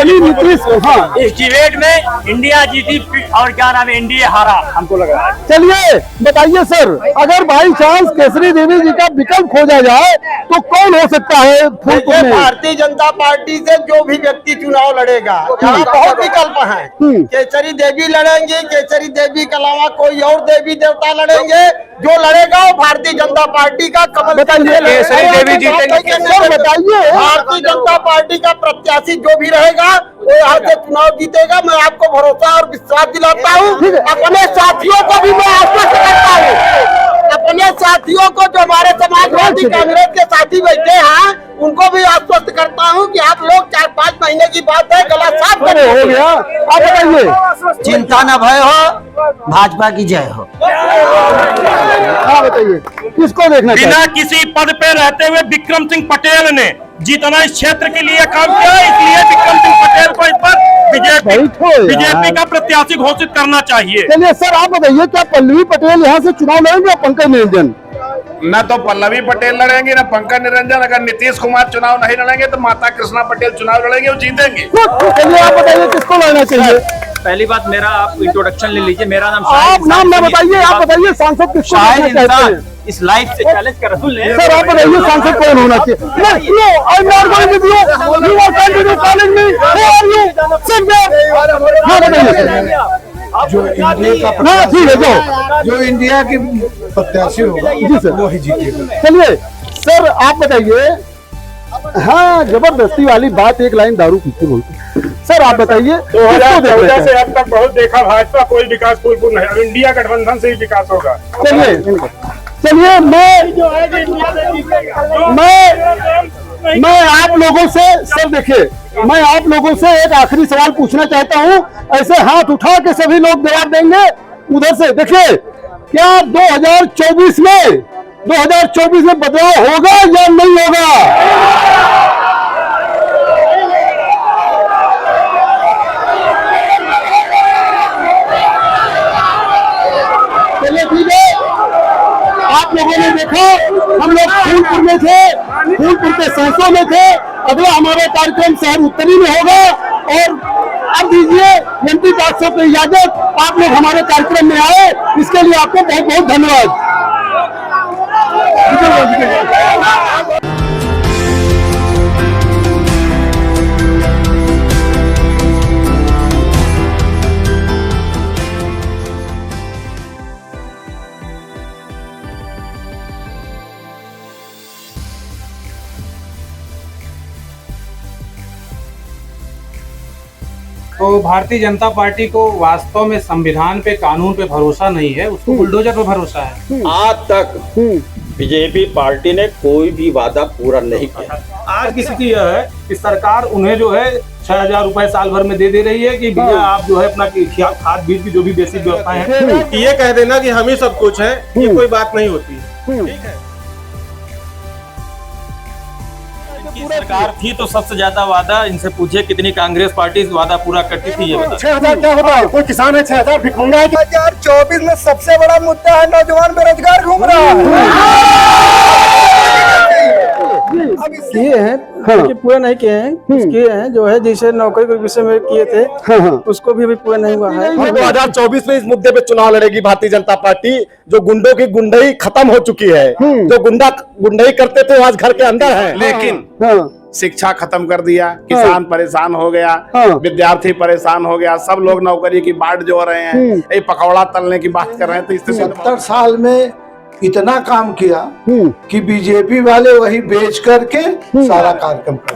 इस डिबेट में इंडिया जीती और क्या नाम है इंडिया हारा, हमको लगा। चलिए बताइए सर, अगर बाई चांस केसरी देवी जी का विकल्प खोजा जाए तो कौन हो सकता है फूलपुर में? भारतीय जनता पार्टी से जो भी व्यक्ति चुनाव लड़ेगा, यहाँ बहुत विकल्प हैं। केसरी देवी लड़ेंगे, केसरी देवी के अलावा कोई और देवी देवता लड़ेंगे, जो लड़ेगा वो भारतीय जनता पार्टी का कमल। बताइए केसरी देवी जीतेंगे। बताइए भारतीय जनता पार्टी का प्रत्याशी जो भी रहेगा वो यहाँ से चुनाव जीतेगा। मैं आपको भरोसा और विश्वास दिलाता हूँ। अपने साथियों को भी मैं आश्वस्त करता हूँ, अपने साथियों को जो हमारे समाजवादी कांग्रेस के साथी बैठे हैं उनको भी आश्वस्त करता हूँ कि आप लोग 4-5 महीने की बात है, गला साफ करें। हो गया, आप बताइए। चिंता न भय हो, भाजपा की जय हो। हाँ बताइए, किसको देखना बिना किसी पद पे रहते हुए विक्रम सिंह पटेल ने जितना इस क्षेत्र के लिए काम किया, इसलिए विक्रम सिंह पटेल को इस पर बीजेपी का प्रत्याशी घोषित करना चाहिए। चलिए सर आप बताइए, क्या पल्लवी पटेल यहाँ से चुनाव लड़ेंगे या पंकज निरंजन? न तो पल्लवी पटेल लड़ेंगे न पंकज निरंजन। अगर नीतीश कुमार चुनाव नहीं लड़ेंगे तो माता कृष्णा पटेल चुनाव लड़ेंगे, वो जीतेंगे। चलिए आप बताइए किसको लड़ना चाहिए? पहली बात, मेरा आप इंट्रोडक्शन ले लीजिए। मेरा नाम आप नाम ना बताइए, आप बताइए सांसद किसको लड़ना चाहते हैं? इस लाइफ से चैलेंज कर रसूल ने। सर आप बताइए सांसद कौन होना चाहिए? जो इंडिया की प्रत्याशी होगा वो ही जीतेगा। चलिए सर आप बताइए। हाँ जबरदस्ती वाली बात, एक लाइन दारू पीते बोलते। सर आप बताइए। 2014 से अब तक बहुत देखा, भाजपा कोई विकास फूलपुर नहीं, अब इंडिया गठबंधन से ही विकास होगा। चलिए मैं आप लोगों से सर देखिए, मैं आप लोगों से एक आखिरी सवाल पूछना चाहता हूँ। ऐसे हाथ उठा के सभी लोग जवाब देंगे। उधर से देखिए, क्या 2024 में बदलाव होगा या नहीं होगा? चलिए ठीक है, आप लोगों ने देखा हम लोग फूलपुर में थे, फूलपुर के सहसों में थे। अगला हमारा कार्यक्रम शहर उत्तरी में होगा और अब दीजिए एमपी पार्षद को इजाजत। आप लोग हमारे कार्यक्रम में आए, इसके लिए आपको बहुत बहुत धन्यवाद। तो भारतीय जनता पार्टी को वास्तव में संविधान पे, कानून पे भरोसा नहीं है, उसको बुलडोजर पे भरोसा है। आज तक बीजेपी पार्टी ने कोई भी वादा पूरा नहीं किया। आज की स्थिति यह है कि सरकार उन्हें जो है 6,000 रुपए साल भर में दे रही है कि भैया आप जो है अपना खाद बीज की जो भी बेसिक व्यवस्थाएं हैं, ये कह देना कि हम ही सब कुछ है, ये कोई बात नहीं होती है। ठीक है, सरकार थी तो सबसे ज्यादा वादा इनसे पूछे कितनी कांग्रेस पार्टी वादा पूरा करती थी, ये बता। 6,000 क्या होता है? कोई किसान है 6,000 भिखमंगा है? 2024 में सबसे बड़ा मुद्दा है नौजवान बेरोजगार घूम रहा है। अब किए हैं, पूरा नहीं किए हैं, किए हैं जो है जैसे नौकरी के विषय में किए थे, उसको भी अभी पूरा नहीं हुआ है। 2024 में इस मुद्दे पे चुनाव लड़ेगी भारतीय जनता पार्टी। जो गुंडों की गुंडई खत्म हो चुकी है, जो गुंडई करते थे वो आज घर के अंदर है। लेकिन शिक्षा खत्म कर दिया, किसान परेशान हो गया, विद्यार्थी परेशान हो गया, सब लोग नौकरी की बाट जो रहे हैं, ये पकौड़ा तलने की बात कर रहे हैं। तो इससे 70 साल में इतना काम किया कि बीजेपी वाले वही बेच करके सारा कार्यक्रम कर